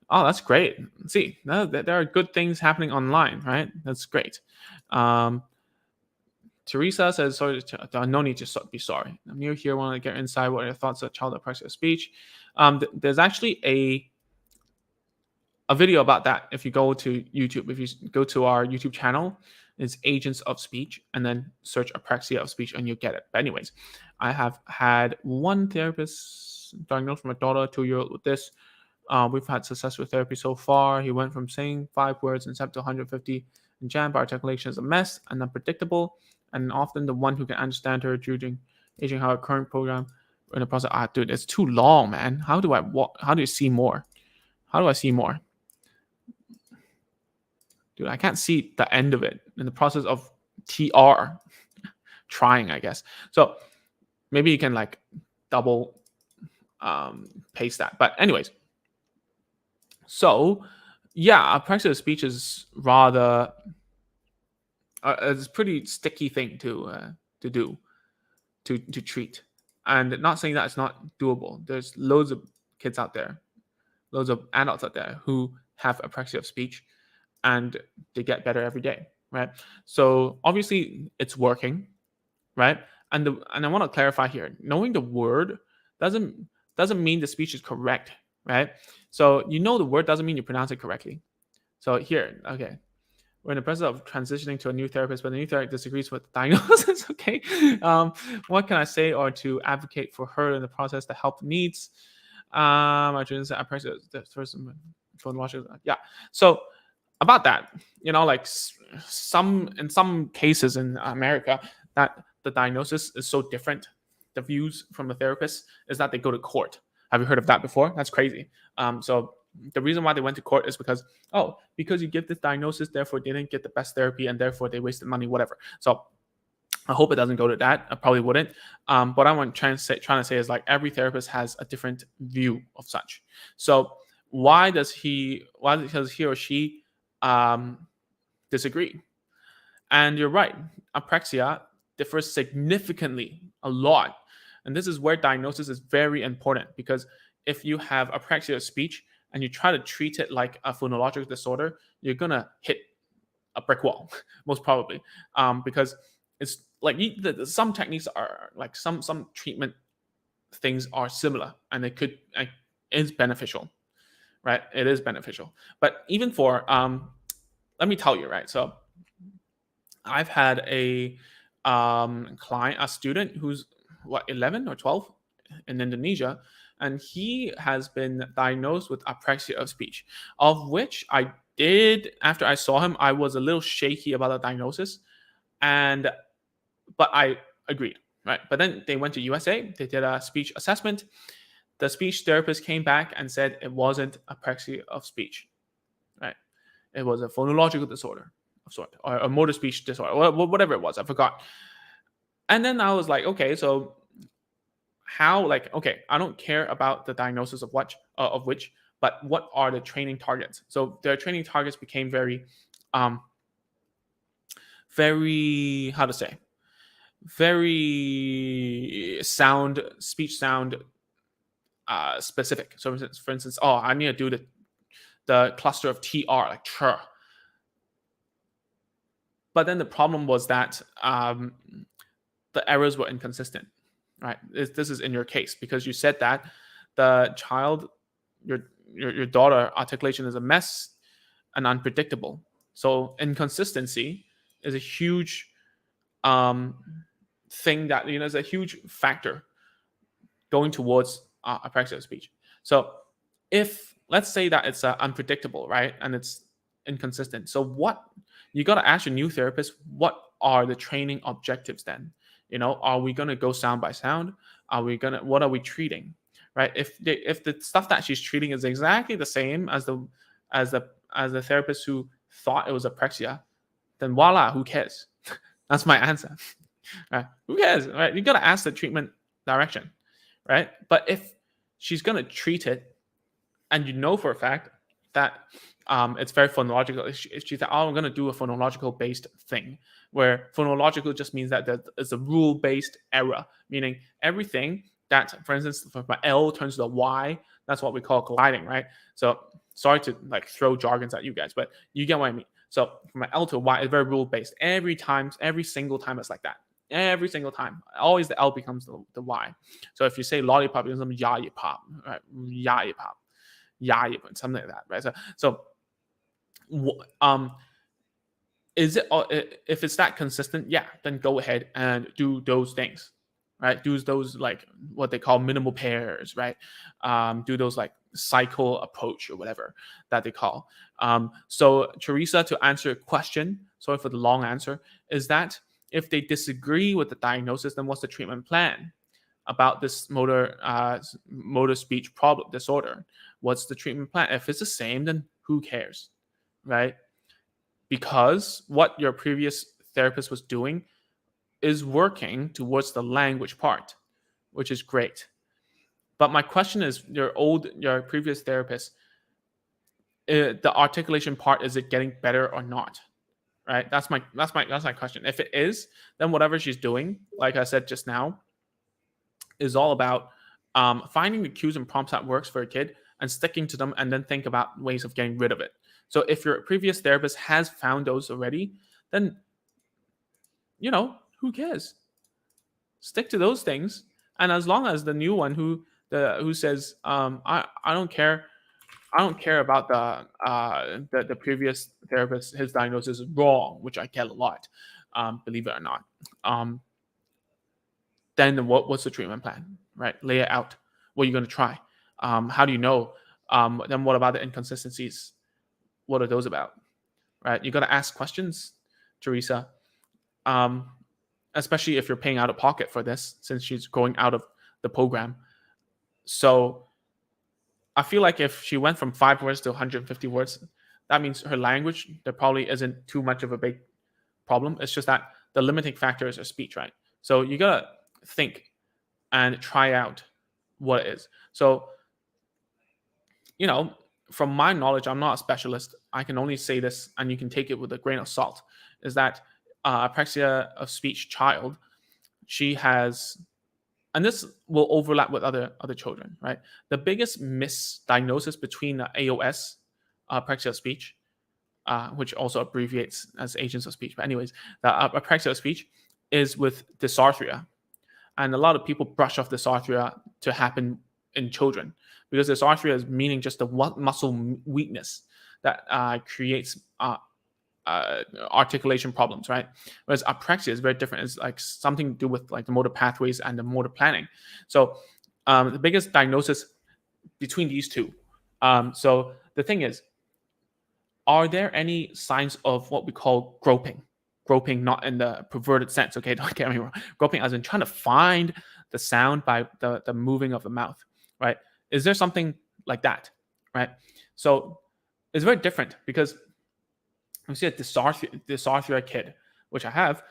Oh, that's great. See, there are good things happening online, right? That's great. Teresa says, sorry, no need to be sorry. I'm new here. Want to get inside. What are your thoughts on child apraxia speech? There's actually a video about that. If you go to YouTube, if you go to our YouTube channel, it's Agents of Speech, and then search apraxia of speech, and you'll get it. But anyways, I have had one therapist diagnosed from a daughter, 2-year-old, with this. We've had successful therapy so far. He went from saying 5 words in SEP to 150 in Jan, but articulation is a mess and unpredictable, and often the one who can understand her during aging how a current program in the process. Dude, it's too long, man. How do you see more? How do I see more? Dude, I can't see the end of it in the process of TR trying, I guess. So Maybe you can like double paste that. But anyways, so yeah, apraxia of speech is rather it's a pretty sticky thing to do to treat, and not saying that it's not doable. There's loads of kids out there, loads of adults out there who have apraxia of speech, and they get better every day, right? So obviously it's working, right? And I want to clarify here: knowing the word doesn't doesn't mean the speech is correct, right? So you know the word doesn't mean you pronounce it correctly. So here, okay, we're in the process of transitioning to a new therapist, but the new therapist disagrees with the diagnosis. Okay, what can I say or to advocate for her in the process to help needs? I just I practice the first phone watches. Yeah, so about that, like some in some cases in America, that the diagnosis is so different. The views from the therapist is that they go to court. Have you heard of that before? That's crazy. So the reason why they went to court is because you give this diagnosis, therefore they didn't get the best therapy, and therefore they wasted money, whatever. So I hope it doesn't go to that. I probably wouldn't. What I want trying to say is like every therapist has a different view of such. So why does he or she disagree? And you're right, apraxia differs significantly a lot. And this is where diagnosis is very important, because if you have apraxia of speech and you try to treat it like a phonological disorder, you're going to hit a brick wall, most probably. Because it's like some techniques are like some treatment things are similar, and it is beneficial, right? It is beneficial. But even for, let me tell you, right? So I've had a a student who's 11 or 12 in Indonesia, and he has been diagnosed with apraxia of speech, of which I did, after I saw him, I was a little shaky about the diagnosis, but I agreed, right? But then they went to USA, they did a speech assessment. The speech therapist came back and said it wasn't apraxia of speech, right? It was a phonological disorder of sort, or a motor speech disorder, whatever it was, I forgot. And then I was like, okay, so how, like, okay, I don't care about the diagnosis of which, but what are the training targets? So their training targets became very, very, how to say, very speech sound specific. So for instance, oh, I need to do the cluster of tr, like tr. But then the problem was that the errors were inconsistent, right? This is in your case because you said that the child, your daughter, articulation is a mess and unpredictable. So inconsistency is a huge thing that is a huge factor going towards apraxia of speech. So if let's say that it's unpredictable, right, and it's inconsistent, so what you got to ask your new therapist, what are the training objectives then? Are we going to go sound by sound? What are we treating, right? If the stuff that she's treating is exactly the same as the therapist who thought it was apraxia, then voila, who cares? That's my answer. Right? Who cares? Right? You got to ask the treatment direction, right? But if she's going to treat it, and you know for a fact that it's very phonological, if she said, "Oh, I'm going to do a phonological based thing," where phonological just means that it's a rule based error, meaning everything that, for instance, if my L turns to a Y, that's what we call gliding, right? So sorry to like throw jargons at you guys, but you get what I mean. So from my L to a Y, it's very rule based. Every single time it's like that. Every single time, always the L becomes the Y. So if you say lollipop, it becomes yayipop, right? Yayipop, yayipop, something like that, right? So is it if it's that consistent? Yeah, then go ahead and do those things, right? Do those like what they call minimal pairs, right? Do those like cycle approach or whatever that they call. So Teresa, to answer your question, sorry for the long answer, is that if they disagree with the diagnosis, then what's the treatment plan about this motor speech problem disorder? What's the treatment plan? If it's the same, then who cares, right? Because what your previous therapist was doing is working towards the language part. which is great. But my question is, your previous therapist, the articulation part, is it getting better or not? Right? That's my question. If it is, then whatever she's doing, like I said just now, is all about finding the cues and prompts that works for a kid and sticking to them, and then think about ways of getting rid of it. So if your previous therapist has found those already, then who cares? Stick to those things, and as long as the new one who says I don't care, I don't care about the previous therapist, his diagnosis is wrong, which I get a lot, believe it or not. Then what's the treatment plan, right? Lay it out. What are you going to try? How do you know? Then what about the inconsistencies? What are those about, right? You got to ask questions, Teresa. Especially if you're paying out of pocket for this, since she's going out of the program. So I feel like if she went from 5 words to 150 words, that means her language, there probably isn't too much of a big problem. It's just that the limiting factor is her speech, right? So you gotta think and try out what it is. So, from my knowledge, I'm not a specialist. I can only say this, and you can take it with a grain of salt, is that apraxia of speech child, she has, and this will overlap with other children, right? The biggest misdiagnosis between AOS, apraxia of speech, which also abbreviates as agents of speech, but anyways, the apraxia of speech is with dysarthria, and a lot of people brush off dysarthria to happen in children, because dysarthria is meaning just the muscle weakness that creates articulation problems, right? Whereas apraxia is very different. It's like something to do with like the motor pathways and the motor planning. So the biggest diagnosis between these two. So the thing is, are there any signs of what we call groping? Groping, not in the perverted sense, okay? Don't get me wrong. Groping as in trying to find the sound by the moving of the mouth, right? Is there something like that, right? So it's very different, because you see a dysarthria kid, which I have.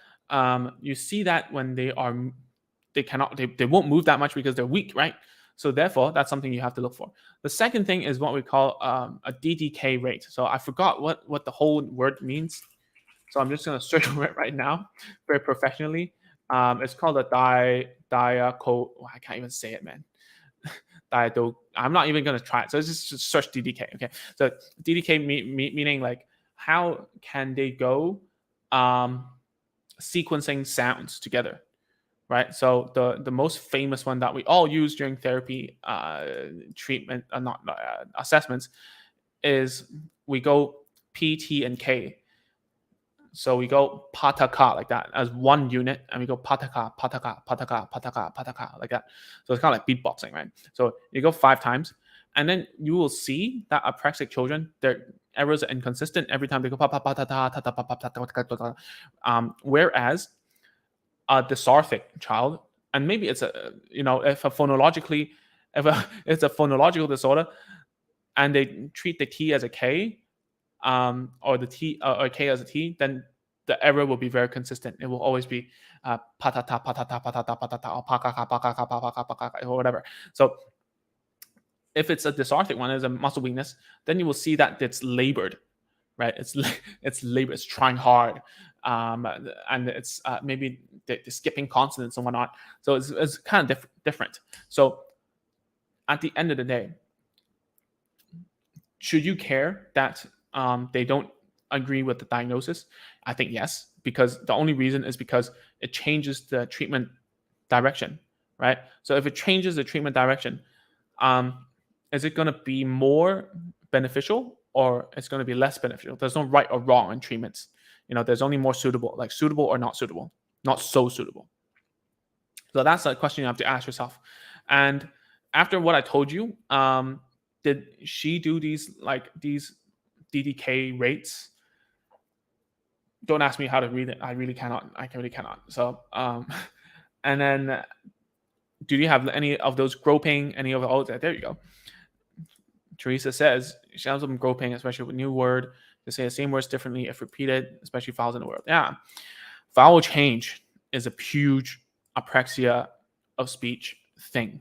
You see that when they won't move that much because they're weak, right? So therefore, that's something you have to look for. The second thing is what we call a DDK rate. So I forgot what the whole word means. So I'm just going to search for it right now, very professionally. It's called a diaco. I can't even say it, man. I'm not even going to try it. So let's just search DDK. Okay. So DDK meaning like, how can they go sequencing sounds together, right? So the most famous one that we all use during therapy treatment, not assessments, is we go P, T, and K. So we go pataka like that as one unit, and we go pataka, pataka, pataka, pataka, pataka like that. So it's kind of like beatboxing, right? So you go 5 times, and then you will see that apraxic children, their errors are inconsistent every time they go pa pa pa ta ta ta ta pa pa ta ta ta ta. Whereas a dysarthric child, and maybe it's if it's a phonological disorder, and they treat the T as a K, or the T or K as a T, then the error will be very consistent. It will always be patata patata patata patata or pakaka pakaka pakaka pakaka or whatever. So if it's a dysarthric one, is a muscle weakness, then you will see that it's labored, right? It's labored, it's trying hard, and it's maybe the skipping consonants and whatnot. So it's kind of different. So at the end of the day, should you care that they don't agree with the diagnosis? I think yes, because the only reason is because it changes the treatment direction, right? So if it changes the treatment direction, is it going to be more beneficial, or it's going to be less beneficial? There's no right or wrong in treatments. There's only more suitable, like suitable or not suitable, not so suitable. So that's a question you have to ask yourself. And after what I told you, did she do these DDK rates? Don't ask me how to read it. I really cannot. So, and then, do you have any of those groping? Any of the there you go. Teresa says she has them groping, especially with new word. To say the same words differently if repeated, especially vowels in the word. Yeah, vowel change is a huge apraxia of speech thing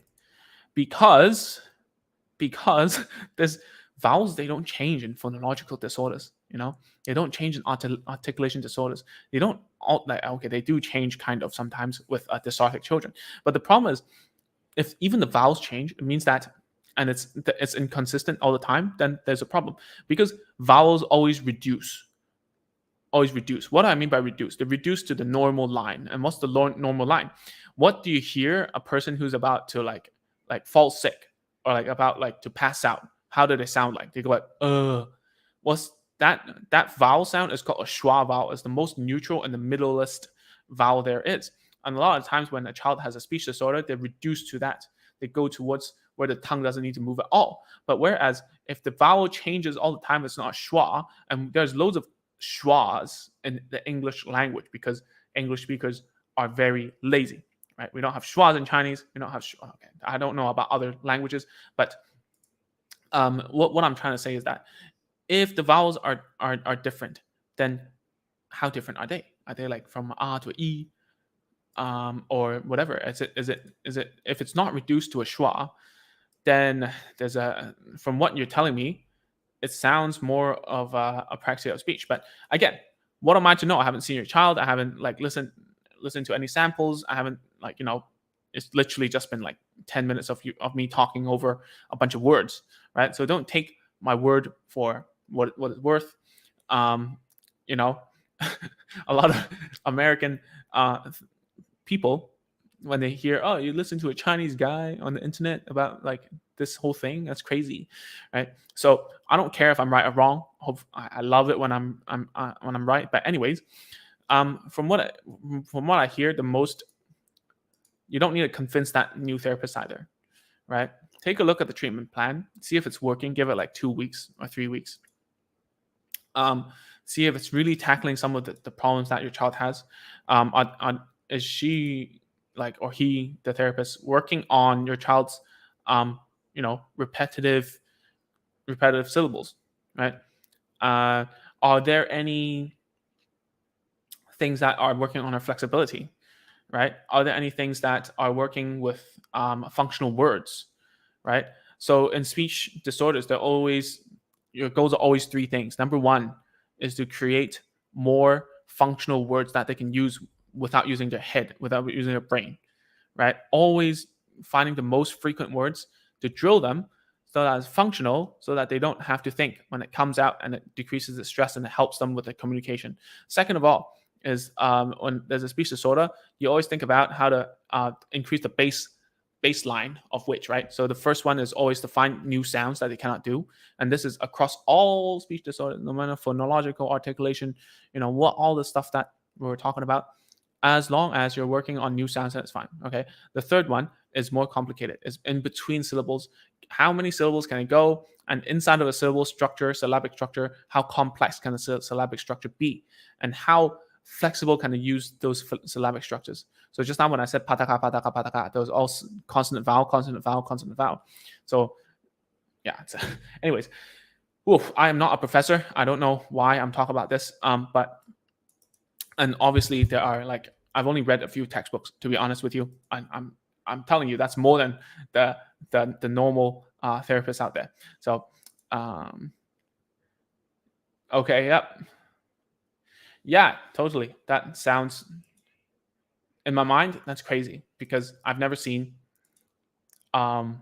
because there's vowels, they don't change in phonological disorders. They don't change in articulation disorders. They don't all like, okay, they do change kind of sometimes with dysarthric children, but the problem is if even the vowels change, it means that, and it's inconsistent all the time, then there's a problem because vowels always reduce. What do I mean by reduce? They reduce to the normal line. And what's the normal line? What do you hear a person who's about to like fall sick or like about like to pass out? How do they sound like? They go like What's that vowel sound is called a schwa vowel. It's the most neutral and the middlest vowel there is. And a lot of times when a child has a speech disorder, they reduce to that. They go towards where the tongue doesn't need to move at all. But whereas if the vowel changes all the time, it's not a schwa. And there's loads of schwas in the English language because English speakers are very lazy, right? We don't have schwas in Chinese. We don't have okay. I don't know about other languages, but what I'm trying to say is that if the vowels are different, then how different are they? Are they like from R to E, or whatever? Is it if it's not reduced to a schwa, then there's from what you're telling me, it sounds more of a apraxia of speech. But again, what am I to know? I haven't seen your child. I haven't like listened to any samples. I haven't it's literally just been like 10 minutes of me talking over a bunch of words, right? So don't take my word for what it's worth. You know, a lot of American people, when they hear, oh, you listen to a Chinese guy on the internet about like this whole thing, that's crazy, right? So I don't care if I'm right or wrong. I love it when I'm right. But anyways, from what I hear, the most, you don't need to convince that new therapist either, right? Take a look at the treatment plan, see if it's working. Give it like 2 weeks or 3 weeks. See if it's really tackling some of the problems that your child has. Is she like, or he, the therapist, working on your child's repetitive syllables, right? Are there any things that are working on her flexibility, right? Are there any things that are working with functional words, right? So in speech disorders, your goals are always 3 things. Number 1 is to create more functional words that they can use without using their head, without using their brain, right? Always finding the most frequent words to drill them so that it's functional, so that they don't have to think when it comes out, and it decreases the stress and it helps them with the communication. Second of all is when there's a speech disorder, you always think about how to increase the baseline of which, right? So the first one is always to find new sounds that they cannot do. And this is across all speech disorders, no matter phonological, articulation, what all the stuff that we were talking about. As long as you're working on new sounds, that's fine. Okay. The third one is more complicated. It's in between syllables. How many syllables can it go? And inside of a syllable structure, syllabic structure, how complex can the syllabic structure be? And how flexible can you use those syllabic structures? So just now when I said pataka, pataka, pataka, those all consonant, vowel, consonant, vowel, consonant, vowel. So yeah. Anyways, I am not a professor. I don't know why I'm talking about this. And obviously there are I've only read a few textbooks, to be honest with you. I'm telling you, that's more than the normal therapists out there. So okay, yep. Yeah, totally. That sounds, in my mind, that's crazy because I've never seen a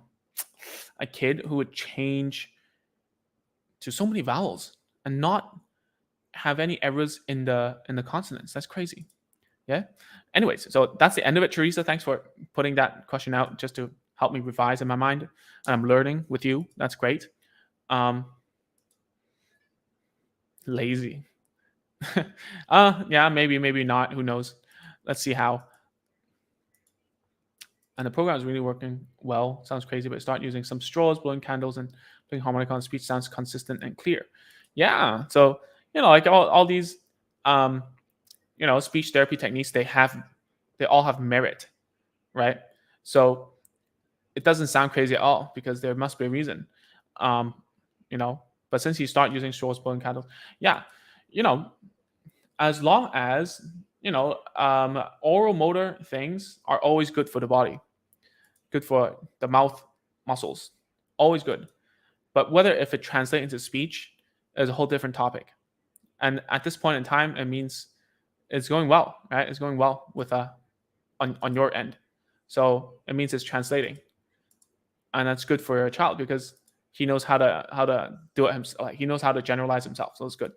kid who would change to so many vowels and not have any errors in the consonants. That's crazy. Yeah. Anyways, so that's the end of it, Teresa. Thanks for putting that question out just to help me revise in my mind. And I'm learning with you. That's great. Lazy. Yeah, maybe not. Who knows? Let's see how. And the program is really working well. Sounds crazy, but start using some straws, blowing candles, and playing harmonica on speech sounds consistent and clear. Yeah. So, like all these speech therapy techniques, they all have merit, right? So it doesn't sound crazy at all because there must be a reason. But since you start using straws, blowing candles, yeah, as long as oral motor things are always good for the body. good for the mouth muscles, always good. But whether if it translates into speech is a whole different topic. And at this point in time, it means it's going well, right? It's going well with on your end. So it means it's translating, and that's good for your child because he knows how to do it himself. Like he knows how to generalize himself. So it's good.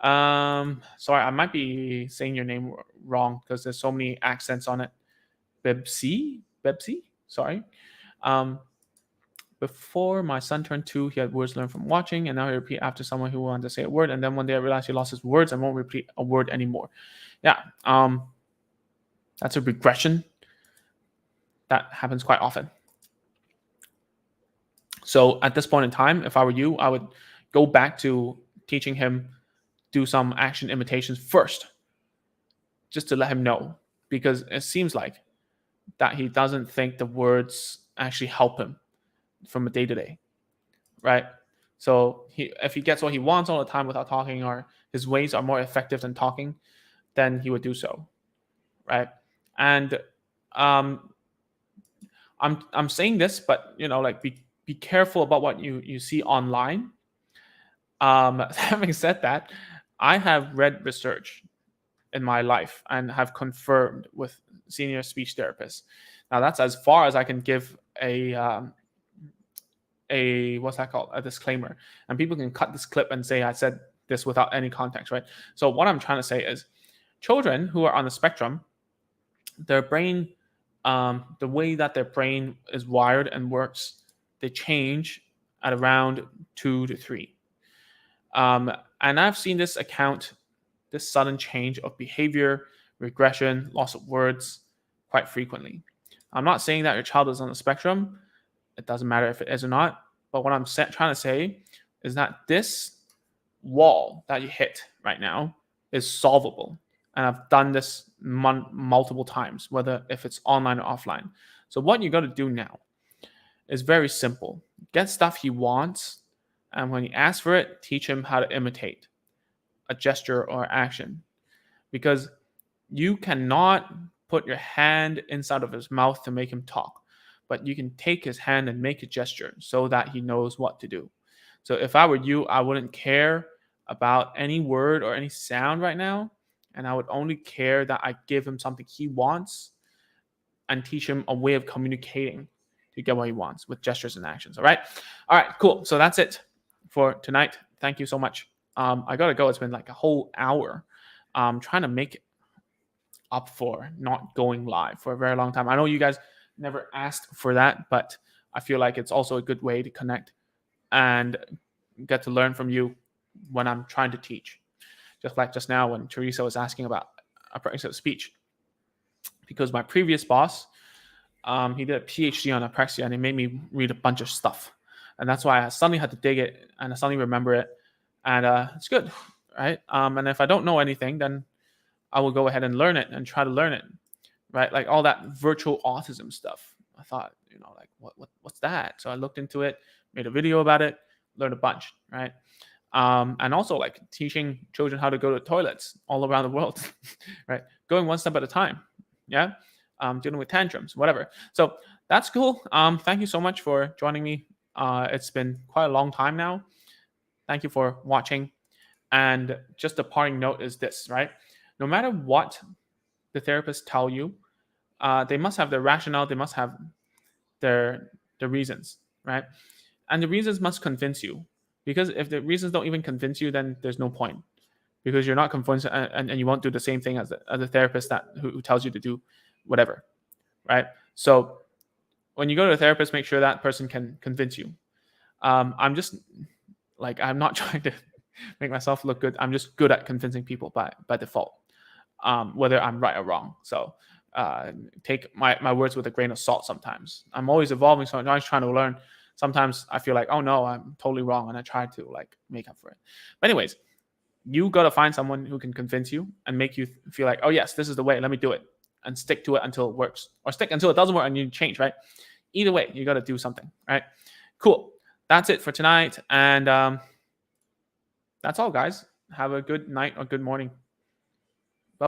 Sorry, I might be saying your name wrong because there's so many accents on it. Bebsi. Sorry. Before my son turned 2, he had words learned from watching, and now he repeat after someone who wanted to say a word. And then one day I realized he lost his words and won't repeat a word anymore. Yeah, that's a regression. That happens quite often. So at this point in time, if I were you, I would go back to teaching him do some action imitations first, just to let him know, because it seems like that he doesn't think the words actually help him from a day to day, right? So if he gets what he wants all the time without talking, or his ways are more effective than talking, then he would do so, right? And I'm saying this, but like be careful about what you see online. Having said that, I have read research in my life and have confirmed with senior speech therapists. Now that's as far as I can give a what's that called, a disclaimer, and people can cut this clip and say I said this without any context, right? So what I'm trying to say is, children who are on the spectrum, their brain, the way that their brain is wired and works, they change at around 2 to 3. And I've seen this sudden change of behavior, regression, loss of words quite frequently. I'm not saying that your child is on the spectrum. It doesn't matter if it is or not. But what I'm trying to say is that this wall that you hit right now is solvable. And I've done this multiple times, whether if it's online or offline. So what you got to do now is very simple. Get stuff he wants, and when he asks for it, teach him how to imitate a gesture or action. Because you cannot put your hand inside of his mouth to make him talk, but you can take his hand and make a gesture so that he knows what to do. So if I were you, I wouldn't care about any word or any sound right now, and I would only care that I give him something he wants and teach him a way of communicating to get what he wants with gestures and actions. All right, cool. So that's it for tonight. Thank you so much. I gotta go. It's been like a whole hour. Trying to make it up for not going live for a very long time. I know you guys never asked for that, but I feel like it's also a good way to connect and get to learn from you when I'm trying to teach. Just like just now when Teresa was asking about Apraxia speech, because my previous boss, he did a PhD on Apraxia, and he made me read a bunch of stuff, and that's why I suddenly had to dig it and I suddenly remember it, and it's good, right? And if I don't know anything, then I will go ahead and learn it and try to learn it, right? Like all that virtual autism stuff. I thought, like what's that? So I looked into it, made a video about it, learned a bunch, right? And also like teaching children how to go to toilets all around the world, right? Going one step at a time, yeah. Dealing with tantrums, whatever. So that's cool. Thank you so much for joining me. It's been quite a long time now. Thank you for watching. And just a parting note is this, right? No matter what the therapists tell you, they must have their rationale. They must have their reasons, right? And the reasons must convince you, because if the reasons don't even convince you, then there's no point, because you're not convinced, and you won't do the same thing as the therapist who tells you to do whatever, right? So when you go to a therapist, make sure that person can convince you. I'm just like, I'm not trying to make myself look good. I'm just good at convincing people by default, whether I'm right or wrong. So take my words with a grain of salt sometimes. I'm always evolving, so I'm always trying to learn. Sometimes I feel like, oh no, I'm totally wrong, and I try to like make up for it. But anyways, you got to find someone who can convince you and make you feel like, oh yes, this is the way, let me do it, and stick to it until it works, or stick until it doesn't work and you change, right? Either way, you got to do something, right? Cool. That's it for tonight. And that's all, guys. Have a good night or good morning.